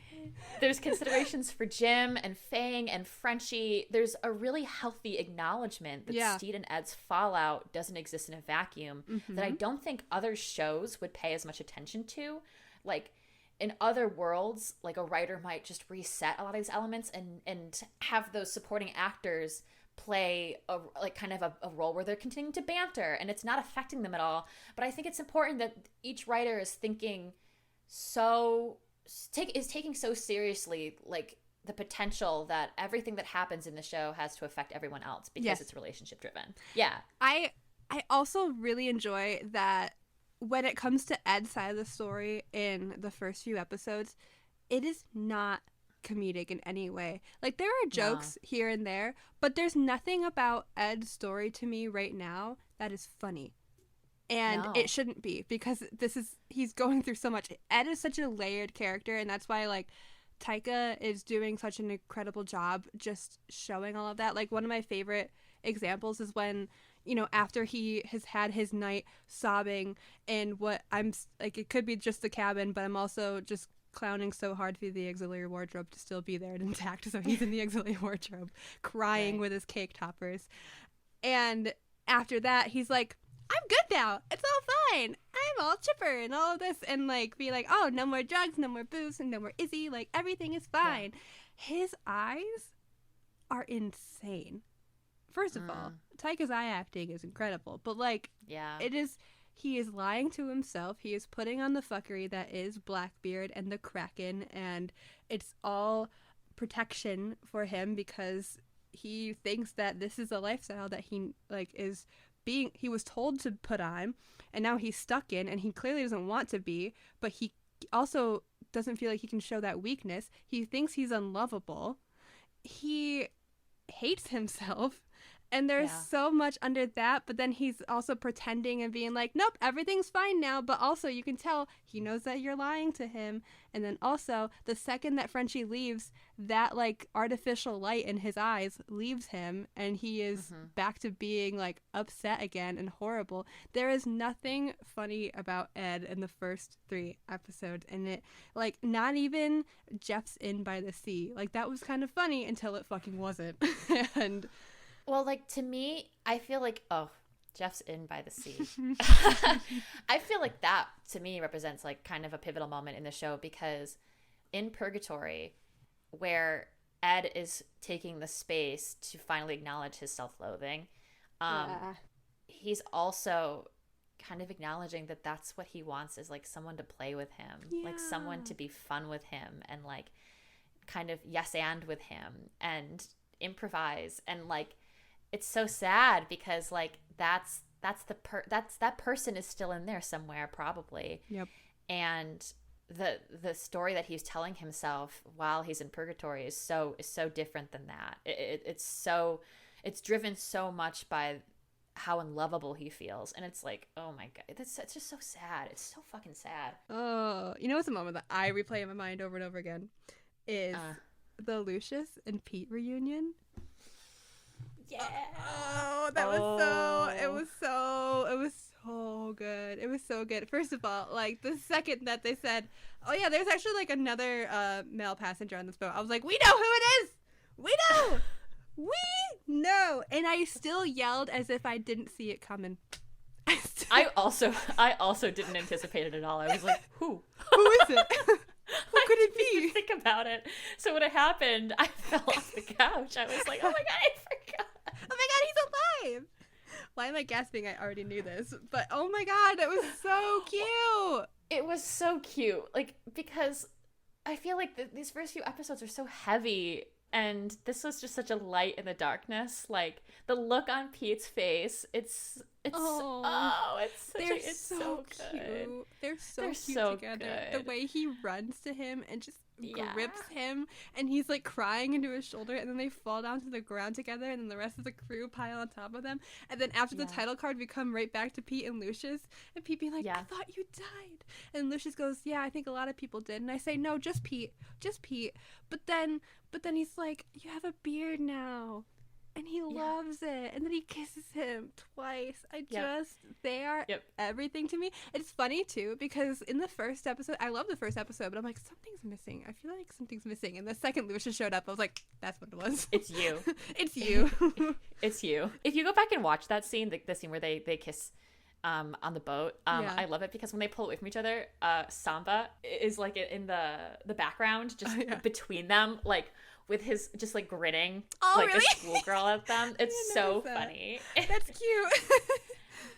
There's considerations for Jim and Fang and Frenchie. There's a really healthy acknowledgement that Steed and Ed's fallout doesn't exist in a vacuum that I don't think other shows would pay as much attention to. Like, in other worlds, like, a writer might just reset a lot of these elements and have those supporting actors play a role where they're continuing to banter and it's not affecting them at all. But I think it's important that each writer is thinking taking so seriously, like, the potential that everything that happens in the show has to affect everyone else because it's relationship driven. Yeah. I also really enjoy that when it comes to Ed's side of the story in the first few episodes, it is not comedic in any way. Like, there are jokes here and there, but there's nothing about Ed's story to me right now that is funny. And it shouldn't be, because he's going through so much. Ed is such a layered character, and that's why, like, Taika is doing such an incredible job just showing all of that. Like, one of my favorite examples is when, you know, after he has had his night sobbing in what I'm, like, it could be just the cabin, but I'm also just clowning so hard for the auxiliary wardrobe to still be there and intact. So he's in the auxiliary wardrobe crying with his cake toppers. And after that, he's like, I'm good now. It's all fine. I'm all chipper and all of this. And, like, be like, oh, no more drugs, no more booze, and no more Izzy. Like, everything is fine. Yeah. His eyes are insane. First of all, Taika's eye acting is incredible. But, like, he is lying to himself. He is putting on the fuckery that is Blackbeard and the Kraken. And it's all protection for him because he thinks that this is a lifestyle that he, like, he was told to put on, and now he's stuck in, and he clearly doesn't want to be, but he also doesn't feel like he can show that weakness. He thinks he's unlovable. He hates himself, and there's so much under that, but then he's also pretending and being like, nope, everything's fine now, but also you can tell he knows that you're lying to him. And then also, the second that Frenchie leaves, that, like, artificial light in his eyes leaves him, and he is back to being, like, upset again and horrible. There is nothing funny about Ed in the first 3 episodes, and it, like, not even Jeff's in by the sea. Like, that was kind of funny until it fucking wasn't. And well, like, to me, I feel like, Jeff's in by the sea. I feel like that, to me, represents, like, kind of a pivotal moment in the show, because in Purgatory, where Ed is taking the space to finally acknowledge his self-loathing, he's also kind of acknowledging that that's what he wants, is, like, someone to play with him, like, someone to be fun with him and, like, kind of yes and with him and improvise. And, like, it's so sad because, like, that person is still in there somewhere, probably. Yep. And the story that he's telling himself while he's in Purgatory is so different than that. It's driven so much by how unlovable he feels, and it's like, oh my god, it's just so sad. It's so fucking sad. Oh, you know what's a moment that I replay in my mind over and over again is the Lucius and Pete reunion. Yeah. Oh, that was so good. It was so good. First of all, like, the second that they said, oh yeah, there's actually, like, another male passenger on this boat, I was like, we know who it is. We know. We know. And I still yelled as if I didn't see it coming. I also didn't anticipate it at all. I was like, who is it? Who could it be? I didn't think about it. So when it happened, I fell off the couch. I was like, oh my god, I forgot. Oh my god, he's alive. Why am I gasping? I already knew this. But oh my god, it was so cute. It was so cute. Like, because I feel like these first few episodes are so heavy, and this was just such a light in the darkness. Like, the look on Pete's face, it's so good. They're so cute together. Good. The way he runs to him and just grips him, and he's, like, crying into his shoulder, and then they fall down to the ground together, and then the rest of the crew pile on top of them, and then after the title card we come right back to Pete and Lucius, and Pete being like, I thought you died, and Lucius goes, yeah, I think a lot of people did, and I say, no, just Pete, but then he's like, you have a beard now, and he loves it, and then he kisses him twice. They are everything to me. It's funny too because in the first episode, I love the first episode, but I'm like, something's missing. I feel like something's missing. And the second Lucius showed up, I was like, that's what it was. It's you. It's you. It's you. If you go back and watch that scene, the scene where they kiss on the boat, I love it because when they pull away from each other, Samba is like in the background, just between them, like with his just like grinning like a schoolgirl at them. It's so funny. That's cute.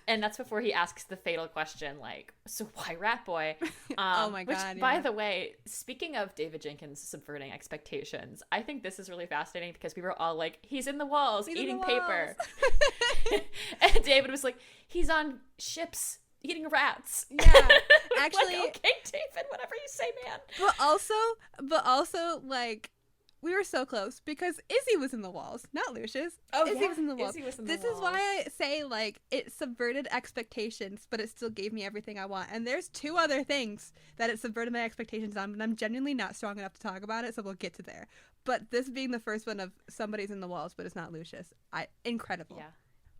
And that's before he asks the fatal question, like, so why Rat Boy? Oh my God. Which, by the way, speaking of David Jenkins subverting expectations, I think this is really fascinating because we were all like, he's in the walls eating paper. And David was like, he's on ships eating rats. Yeah. Actually. Like, okay, David, whatever you say, man. But also, like, we were so close because Izzy was in the walls, not Lucius. Izzy was in the walls. This is why I say, like, it subverted expectations, but it still gave me everything I want. And there's two other things that it subverted my expectations on, but I'm genuinely not strong enough to talk about it, so we'll get to there. But this being the first one of somebody's in the walls, but it's not Lucius. Incredible. Yeah.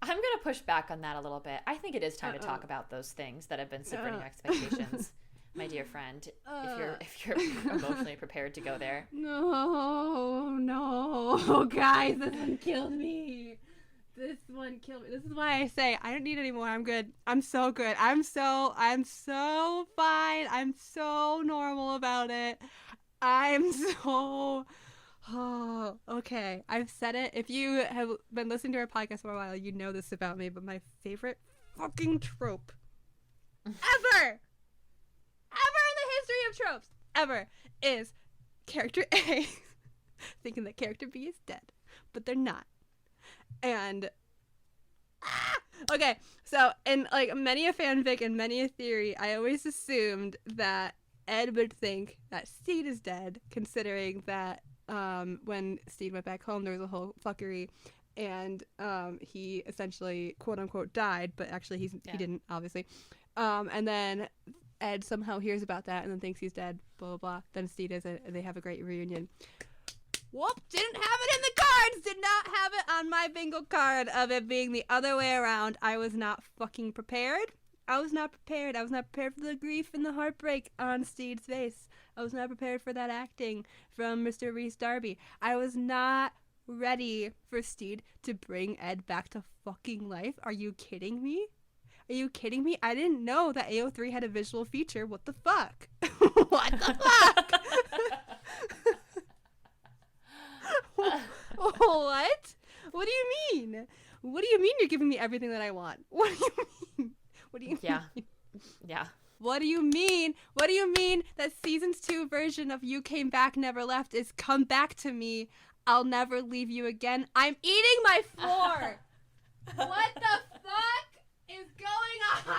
I'm going to push back on that a little bit. I think it is time to talk about those things that have been subverting expectations. My dear friend, if you're emotionally prepared to go there. No, guys, this one killed me. This is why I say I don't need any more. I'm good. I'm so good. I'm so fine. I'm so normal about it. I'm so. Oh, okay. I've said it. If you have been listening to our podcast for a while, you know this about me. But my favorite fucking trope ever in the history of tropes ever is character A thinking that character B is dead, but they're not. And okay, so in like many a fanfic and many a theory, I always assumed that Ed would think that Steed is dead, considering that when Steed went back home, there was a whole fuckery, and he essentially quote unquote died, but actually he didn't, obviously. And then Ed somehow hears about that and then thinks he's dead, blah, blah, blah. Then Steed is it, and they have a great reunion. Whoop! Didn't have it in the cards! Did not have it on my bingo card of it being the other way around. I was not fucking prepared. I was not prepared. I was not prepared for the grief and the heartbreak on Steed's face. I was not prepared for that acting from Mr. Rhys Darby. I was not ready for Steed to bring Ed back to fucking life. Are you kidding me? Are you kidding me? I didn't know that AO3 had a visual feature. What the fuck? What the fuck? What? What do you mean? What do you mean you're giving me everything that I want? What do you mean? What do you mean? Yeah. What do you mean? What do you mean that season's 2 version of You Came Back Never Left is Come Back to Me, I'll Never Leave You Again? I'm eating my floor! What the fuck is going on?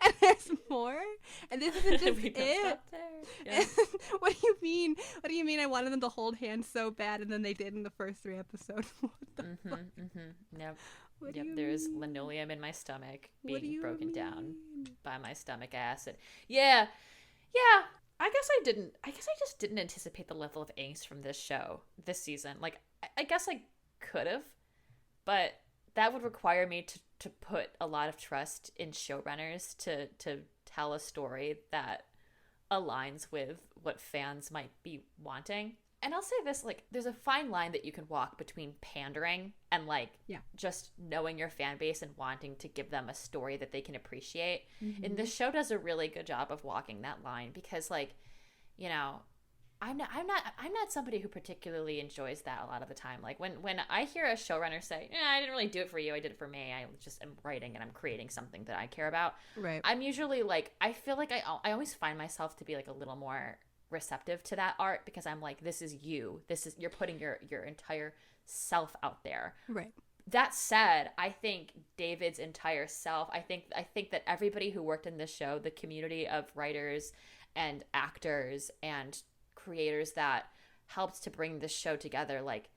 And there's more? And this isn't just it? Yeah. What do you mean? What do you mean I wanted them to hold hands so bad and then they did in the first 3 episodes? What the fuck? Yep. There is linoleum in my stomach being broken down by my stomach acid. Yeah. I guess I just didn't anticipate the level of angst from this show this season. Like, I guess I could have, but that would require me to put a lot of trust in showrunners to tell a story that aligns with what fans might be wanting. And I'll say this, like, there's a fine line that you can walk between pandering and, like, just knowing your fan base and wanting to give them a story that they can appreciate. Mm-hmm. And this show does a really good job of walking that line because, like, you know, I'm not somebody who particularly enjoys that a lot of the time. Like, when I hear a showrunner say, I didn't really do it for you, I did it for me, I just am writing and I'm creating something that I care about. Right. I'm usually, like, I feel like I always find myself to be, like, a little more receptive to that art because I'm like, this is you. You're putting your entire self out there. Right. That said, I think David's entire self, I think that everybody who worked in this show, the community of writers and actors and creators that helped to bring this show together, like,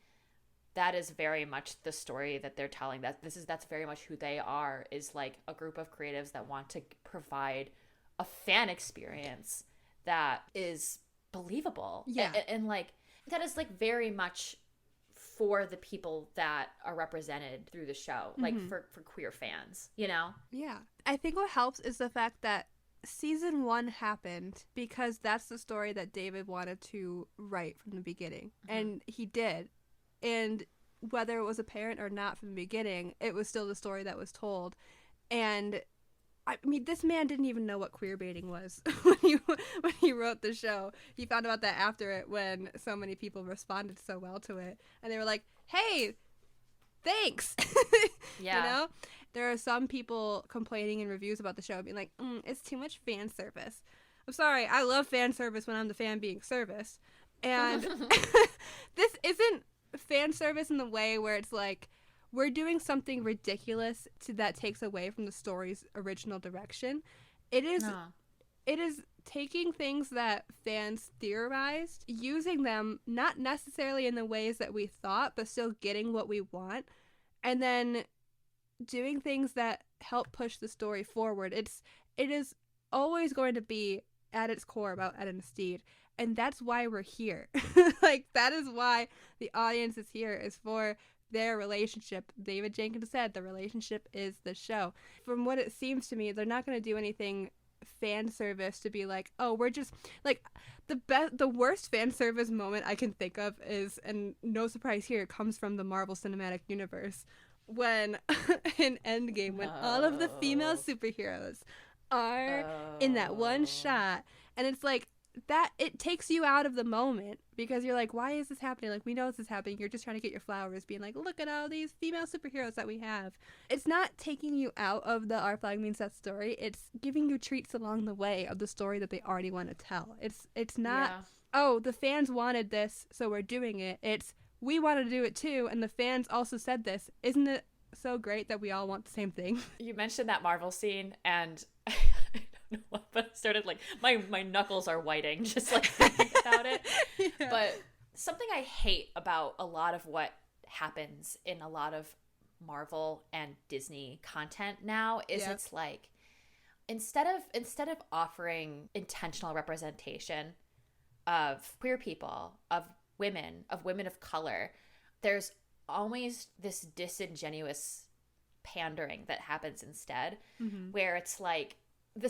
that is very much the story that they're telling. That's very much who they are, is like a group of creatives that want to provide a fan experience that is believable. Yeah. And like, that is like very much for the people that are represented through the show, like for queer fans, you know? Yeah. I think what helps is the fact that season 1 happened because that's the story that David wanted to write from the beginning. And he did. And whether it was apparent or not from the beginning, it was still the story that was told. And I mean, this man didn't even know what queer baiting was when he wrote the show. He found out that after it when so many people responded so well to it. And they were like, hey, thanks. Yeah. You know? There are some people complaining in reviews about the show being like, it's too much fan service. I'm sorry, I love fan service when I'm the fan being serviced. And this isn't fan service in the way where it's like, we're doing something ridiculous that takes away from the story's original direction. It is taking things that fans theorized, using them not necessarily in the ways that we thought, but still getting what we want, and then doing things that help push the story forward. It is always going to be at its core about Ed and Stede, and that's why we're here. Like, that is why the audience is here, is for their relationship. David Jenkins said the relationship is the show. From what it seems to me, they're not going to do anything fan service to be like, oh, we're just like, the worst fan service moment I can think of is, and no surprise here, it comes from the Marvel Cinematic Universe, when in Endgame, when all of the female superheroes are in that one shot, and it's like, that it takes you out of the moment because you're like, why is this happening? Like, we know this is happening. You're just trying to get your flowers, being like, look at all these female superheroes that we have. It's not taking you out of the Our Flag Means Death story. It's giving you treats along the way of the story that they already want to tell. It's not, oh, the fans wanted this, so we're doing it. It's, we want to do it too, and the fans also said this. Isn't it so great that we all want the same thing? You mentioned that Marvel scene, and but I started like my knuckles are whiting just like thinking about it. Yeah. But something I hate about a lot of what happens in a lot of Marvel and Disney content now is it's like, instead of offering intentional representation of queer people, of women of color, there's always this disingenuous pandering that happens instead, where it's like, in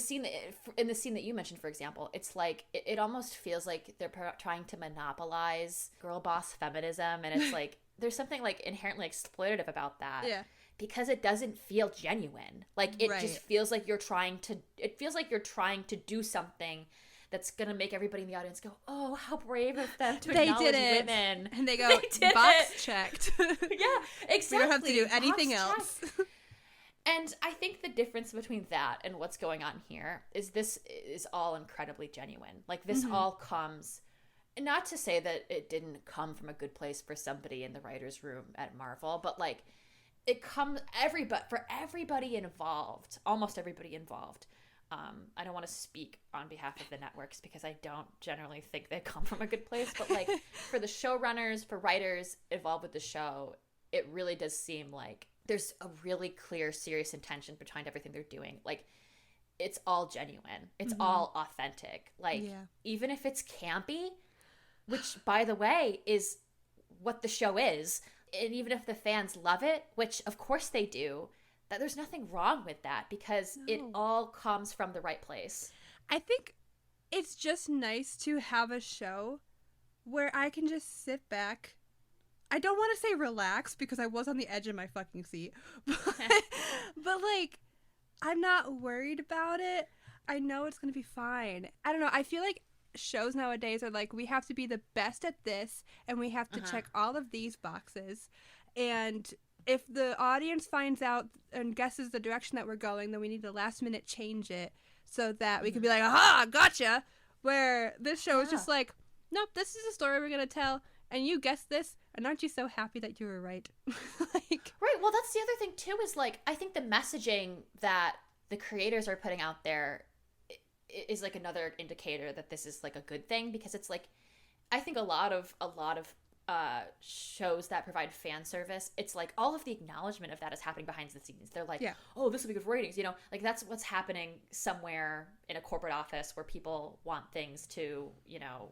the scene that you mentioned, for example, it's like it almost feels like they're trying to monopolize girl boss feminism, and it's like there's something like inherently exploitative about that. Yeah. Because it doesn't feel genuine. Like, it just feels like you're trying to do something that's gonna make everybody in the audience go, oh, how brave of them to acknowledge women. And they go, box checked. Yeah, exactly. We don't have to do anything else. And I think the difference between that and what's going on here is this is all incredibly genuine. Like, this all comes, not to say that it didn't come from a good place for somebody in the writer's room at Marvel, but like, it comes for everybody involved, almost everybody involved. I don't want to speak on behalf of the networks because I don't generally think they come from a good place, but like, for the showrunners, for writers involved with the show, it really does seem like there's a really clear, serious intention behind everything they're doing. Like, it's all genuine. It's all authentic. Like, even if it's campy, which, by the way, is what the show is, and even if the fans love it, which of course they do, that there's nothing wrong with that because it all comes from the right place. I think it's just nice to have a show where I can just sit back. I don't want to say relax because I was on the edge of my fucking seat, but like, I'm not worried about it. I know it's going to be fine. I don't know. I feel like shows nowadays are like, we have to be the best at this and we have to check all of these boxes. And if the audience finds out and guesses the direction that we're going, then we need to last minute change it so that we can be like, aha, gotcha. Where this show is just like, nope, this is the story we're going to tell. And you guessed this, and aren't you so happy that you were right? Like, right, well, that's the other thing, too, is, like, I think the messaging that the creators are putting out there is, like, another indicator that this is, like, a good thing, because it's, like, I think a lot of shows that provide fan service, it's, like, all of the acknowledgement of that is happening behind the scenes. They're like, oh, this will be good for ratings, you know? Like, that's what's happening somewhere in a corporate office where people want things to, you know,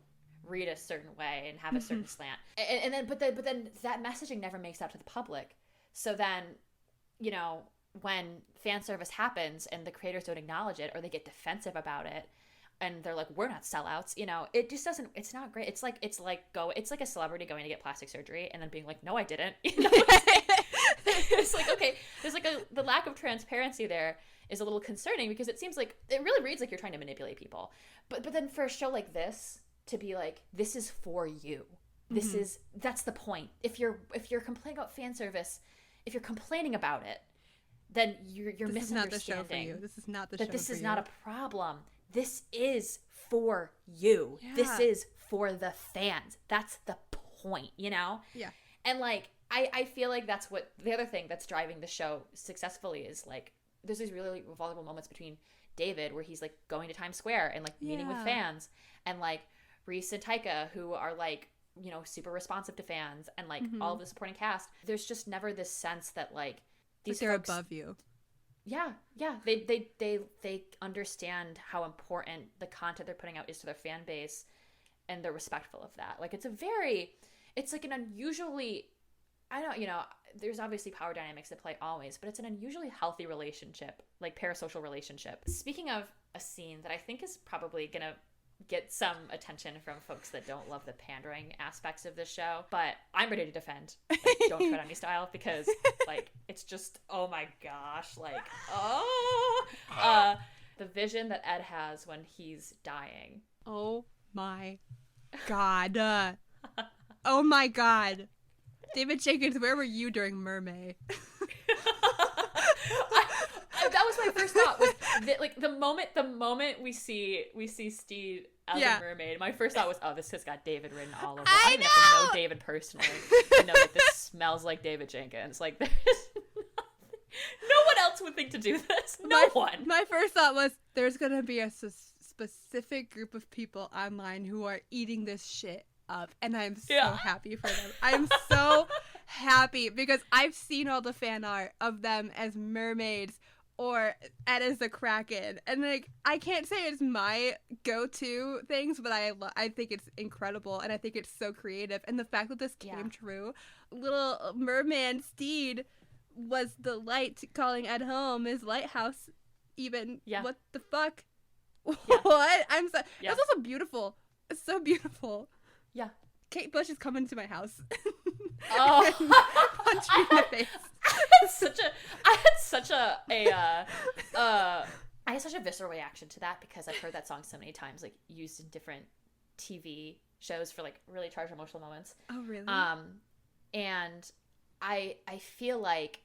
read a certain way and have a certain slant. And then but then that messaging never makes out to the public. So then, you know, when fan service happens and the creators don't acknowledge it or they get defensive about it and they're like, we're not sellouts, you know, it just doesn't, it's not great. It's like a celebrity going to get plastic surgery and then being like, no, I didn't. You know what I'm saying? It's like, okay, there's like the lack of transparency there is a little concerning because it seems like it really reads like you're trying to manipulate people. But then for a show like this to be like, this is for you. This is, that's the point. If you're complaining about fan service, if you're complaining about it, then you're this misunderstanding. This is not the show for you. This is not the show that this for is you. not a problem. This is for you. Yeah. This is for the fans. That's the point, you know? Yeah. And like, I feel like that's what the other thing that's driving the show successfully is like, there's these really vulnerable moments between David where he's like going to Times Square and like meeting with fans, and like Reese and Taika who are like, you know, super responsive to fans, and like all of the supporting cast. There's just never this sense that like these they're folks, above you. Yeah. They understand how important the content they're putting out is to their fan base, and they're respectful of that. Like it's like an unusually, I don't, you know, there's obviously power dynamics that play always, but it's an unusually healthy relationship, like parasocial relationship. Speaking of a scene that I think is probably gonna get some attention from folks that don't love the pandering aspects of this show, but I'm ready to defend like, Don't Tread on Me style, because like it's just, oh my gosh, like the vision that Ed has when he's dying. Oh my god. Oh my god. David Jenkins, where were you during Mermaid? That was my first thought. Was like the moment we see Steed as a mermaid, my first thought was, oh, this has got David written all over it. I don't even have to know David personally to know that this smells like David Jenkins. Like there's no one else would think to do this. No one. My first thought was there's gonna be a specific group of people online who are eating this shit up, and I'm so happy for them. I'm so happy because I've seen all the fan art of them as mermaids or Ed as the Kraken, and like I can't say it's my go-to things, but I think it's incredible, and I think it's so creative, and the fact that this came true. Little merman Steed was the light calling Ed home, his lighthouse even. What the fuck? What? I'm so that's also beautiful. It's so beautiful. Yeah. Kate Bush is coming to my house. Oh. Punch me in the face. I had such a visceral reaction to that because I've heard that song so many times, like used in different TV shows for like really charged emotional moments. Oh, really? And I feel like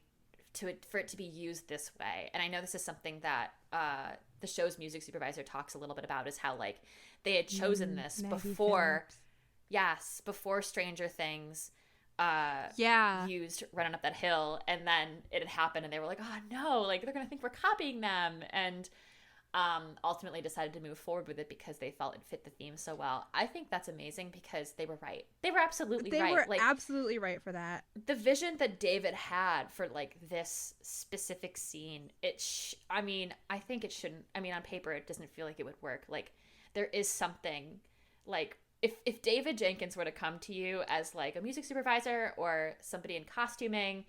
for it to be used this way, and I know this is something that the show's music supervisor talks a little bit about, is how like they had chosen this before. Yes, before Stranger Things used Running Up That Hill, and then it had happened and they were like, oh no, like they're gonna think we're copying them, and ultimately decided to move forward with it because they felt it fit the theme so well. I think that's amazing because they were right. They were absolutely right. They were absolutely right for that. The vision that David had for like this specific scene, I think it shouldn't, on paper it doesn't feel like it would work. Like there is something like, If David Jenkins were to come to you as like a music supervisor or somebody in costuming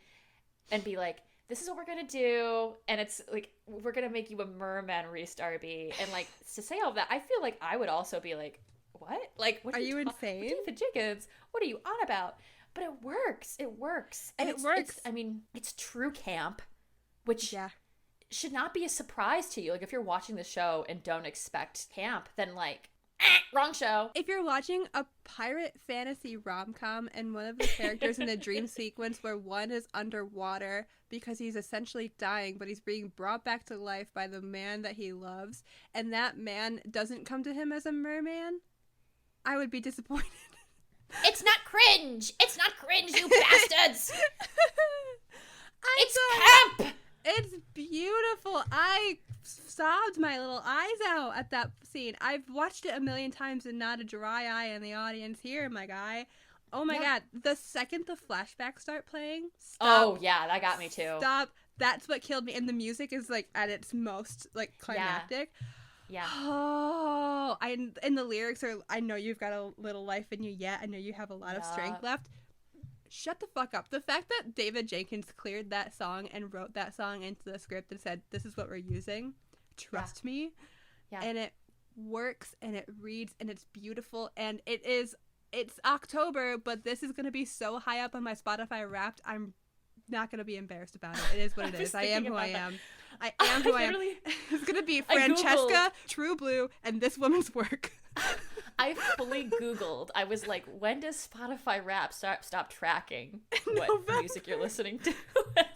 and be like, this is what we're going to do, and it's like, we're going to make you a merman, Reese Darby, and like to say all of that, I feel like I would also be like, what? Like, what are you insane? David Jenkins, what are you on about? But it works. It works. And it works. It's true camp, which should not be a surprise to you. Like if you're watching the show and don't expect camp, then like, wrong show. If you're watching a pirate fantasy rom-com and one of the characters in the dream sequence where one is underwater because he's essentially dying, but he's being brought back to life by the man that he loves, and that man doesn't come to him as a merman, I would be disappointed. It's not cringe, you bastards. It's camp. It's beautiful. I sobbed my little eyes out at that scene. I've watched it a million times and not a dry eye in the audience here, my guy. Oh my god. The second the flashbacks start playing, stop. Oh yeah, that got me too. Stop. That's what killed me. And the music is like at its most like climactic. Yeah. Oh, and the lyrics are, I know you've got a little life in you yet. I know you have a lot of strength left. Shut the fuck up. The fact that David Jenkins cleared that song and wrote that song into the script and said, this is what we're using. Trust me. Yeah. And it works and it reads and it's beautiful. And it's October, but this is going to be so high up on my Spotify Wrapped. I'm not going to be embarrassed about it. It is what it is. I am who I am. I am who I am. It's going to be Francesca, True Blue, and this woman's work. I fully Googled. I was like, when does Spotify Wrapped stop tracking what music you're listening to?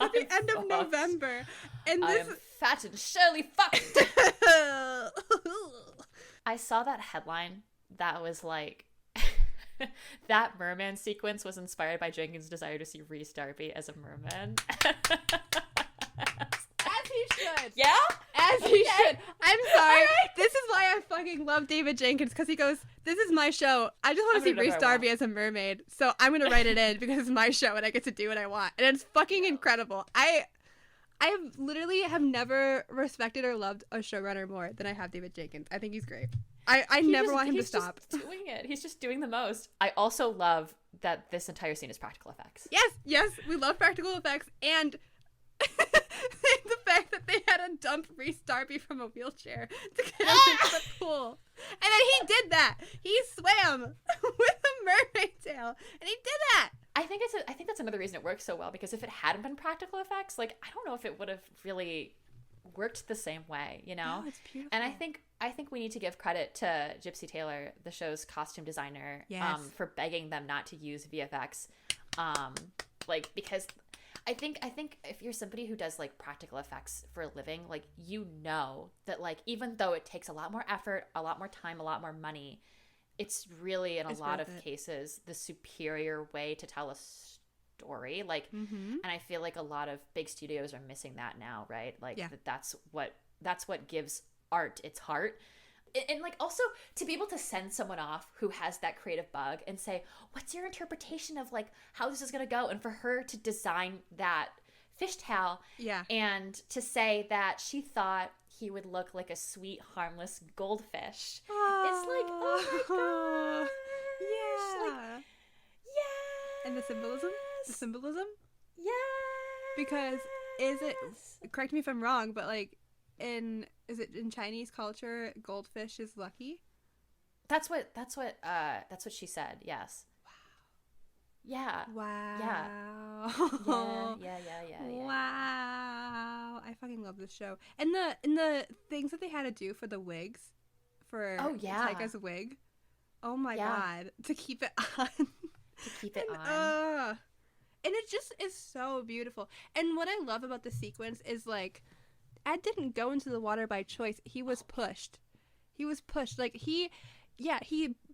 At the end of November. And I am fat and surely fucked. I saw that headline that was like, that merman sequence was inspired by Jenkins' desire to see Rhys Darby as a merman. As he should. Yeah? As he should. I'm sorry. Right. This is why I fucking love David Jenkins, because he goes, this is my show. I just want to see Rhys Darby as a mermaid. So I'm going to write it in because it's my show and I get to do what I want. And it's fucking incredible. I literally have never respected or loved a showrunner more than I have David Jenkins. I think he's great. I never want him to stop. He's just doing it. He's just doing the most. I also love that this entire scene is practical effects. Yes. We love practical effects. And the fact that they had to dump Rhys Darby from a wheelchair to get him into the pool. And then he did that. He swam with a mermaid tail. And he did that. I think that's another reason it works so well, because if it hadn't been practical effects, like, I don't know if it would have really worked the same way, you know? No, it's beautiful. And I think we need to give credit to Gypsy Taylor, the show's costume designer, for begging them not to use VFX, because I think if you're somebody who does like practical effects for a living, like, you know that, like, even though it takes a lot more effort, a lot more time, a lot more money, it's really in a lot of cases the superior way to tell a story. Like, and I feel like a lot of big studios are missing that now, right? Like, that's what gives art its heart. And like, also to be able to send someone off who has that creative bug and say, what's your interpretation of like how this is going to go? And for her to design that fishtail and to say that she thought he would look like a sweet, harmless goldfish. It's like, oh my god. Yeah. Like, yeah. And the symbolism? Yeah. Because correct me if I'm wrong, but like, is it in Chinese culture, goldfish is lucky? That's what she said. Yes. Yeah. Wow. Yeah. Wow. I fucking love this show. And the things that they had to do for the wigs, for Taika's wig. Oh my god. To keep it on. And it just is so beautiful. And what I love about the sequence is, like, Ed didn't go into the water by choice. He was pushed. Like, he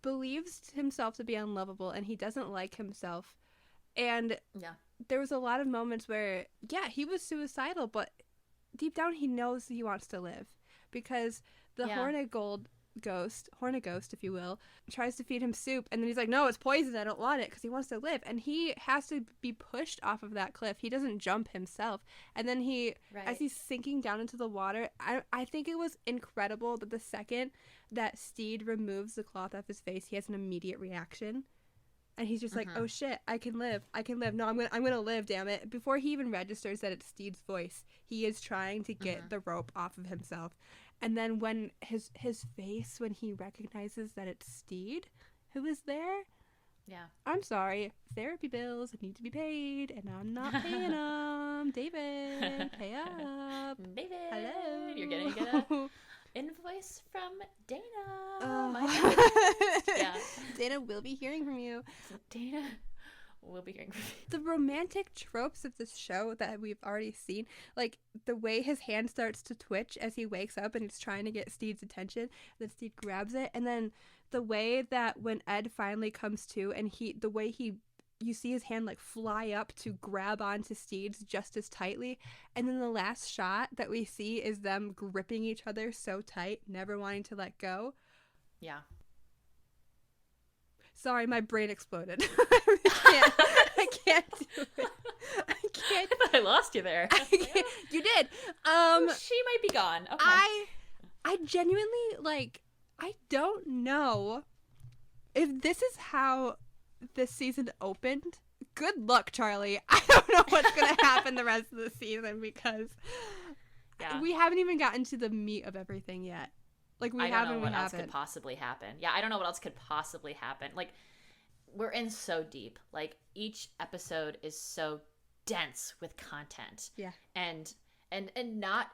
believes himself to be unlovable, and he doesn't like himself. And there was a lot of moments where, he was suicidal, but deep down he knows he wants to live. Because the horned ghost, if you will, tries to feed him soup, and then he's like, no, it's poison, I don't want it, because he wants to live. And he has to be pushed off of that cliff. He doesn't jump himself. And then as he's sinking down into the water, I think it was incredible that the second that Steed removes the cloth off his face, he has an immediate reaction. And he's just like, oh shit, I can live. No, I'm gonna live, damn it. Before he even registers that it's Steed's voice, he is trying to get the rope off of himself. And then when his face, when he recognizes that it's Steed who is there, I'm sorry, therapy bills need to be paid, and I'm not paying them. David, pay up. David, hello. You're gonna get a invoice from Dana. Dana will be hearing from you. We'll be hearing from you. The romantic tropes of this show that we've already seen, like the way his hand starts to twitch as he wakes up and he's trying to get Steed's attention, then Steed grabs it, and then the way that when Ed finally comes to, and you see his hand like fly up to grab onto Steed's just as tightly, and then the last shot that we see is them gripping each other so tight, never wanting to let go. Yeah. Sorry, my brain exploded. I can't do it. I thought I lost you there. You did. She might be gone. Okay. I genuinely, like, I don't know if this is how this season opened. Good luck, Charlie. I don't know what's going to happen the rest of the season because we haven't even gotten to the meat of everything yet. Like, I don't know what else could possibly happen. Yeah, I don't know what else could possibly happen. Like, we're in so deep. Like, each episode is so dense with content. Yeah. And not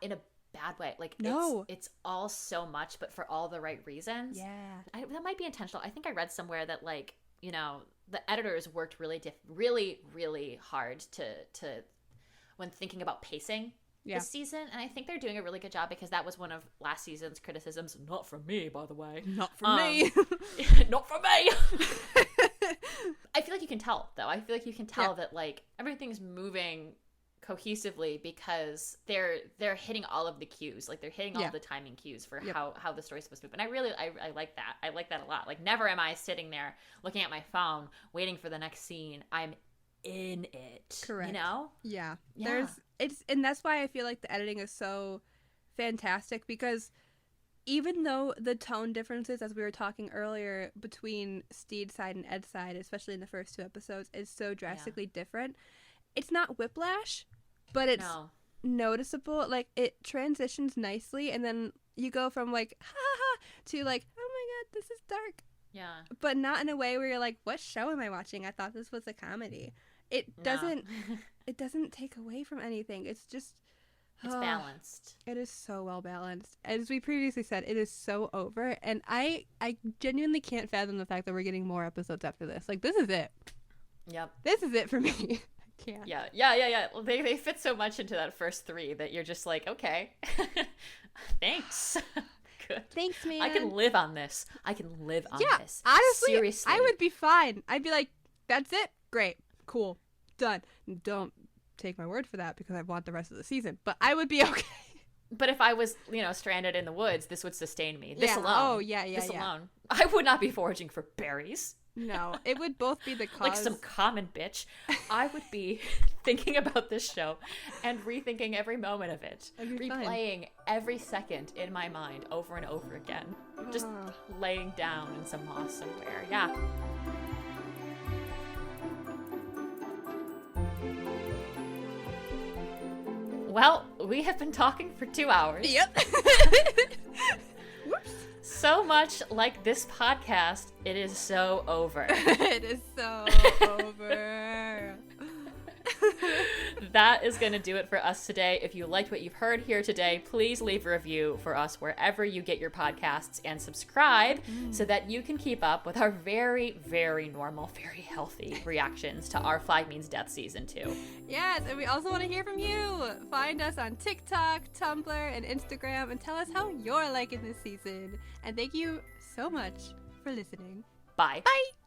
in a bad way. Like, no. It's all so much, but for all the right reasons. Yeah. That might be intentional. I think I read somewhere that, like, you know, the editors worked really, really hard to when thinking about pacing this season, and I think they're doing a really good job because that was one of last season's criticisms. Not from me, by the way. Not from me. Not from me. I feel like you can tell, though. I feel like you can tell that, like, everything's moving cohesively because they're hitting all of the cues. Like, they're hitting all of the timing cues for how the story's supposed to move. And I like that. I like that a lot. Like, never am I sitting there looking at my phone waiting for the next scene. I'm in it. Correct. You know? Yeah. And that's why I feel like the editing is so fantastic, because even though the tone differences, as we were talking earlier, between Steed's side and Ed's side, especially in the first 2 episodes, is so drastically different, it's not whiplash, but it's noticeable. Like, it transitions nicely, and then you go from, like, ha ha, to, like, oh my god, this is dark. Yeah. But not in a way where you're like, what show am I watching? I thought this was a comedy. It doesn't it doesn't take away from anything. It's just it's balanced. It is so well balanced. As we previously said, it is so over, and I genuinely can't fathom the fact that we're getting more episodes after this. Like, this is it. Yep. This is it for me. I can't. Yeah. Well, they fit so much into that first 3 that you're just like, okay. Thanks. Good. Thanks, man. I can live on this. This. Honestly, seriously, I would be fine. I'd be like, that's it. Great. Cool. Done. Don't take my word for that because I want the rest of the season. But I would be okay. But if I was, stranded in the woods, this would sustain me. This alone. Oh, yeah. This alone. I would not be foraging for berries. No, it would both be the cause. Like some common bitch. I would be thinking about this show and rethinking every moment of it. Replaying every second in my mind over and over again. Just laying down in some moss somewhere. Yeah. Well, we have been talking for 2 hours. Yep. Whoops. So much like this podcast, it is so over. It is so over. That is going to do it for us today. If you liked what you've heard here today, please leave a review for us wherever you get your podcasts and subscribe so that you can keep up with our very, very normal, very healthy reactions to Our Flag Means Death Season 2. Yes, and we also want to hear from you. Find us on TikTok, Tumblr, and Instagram and tell us how you're liking this season. And thank you so much for listening. Bye. Bye.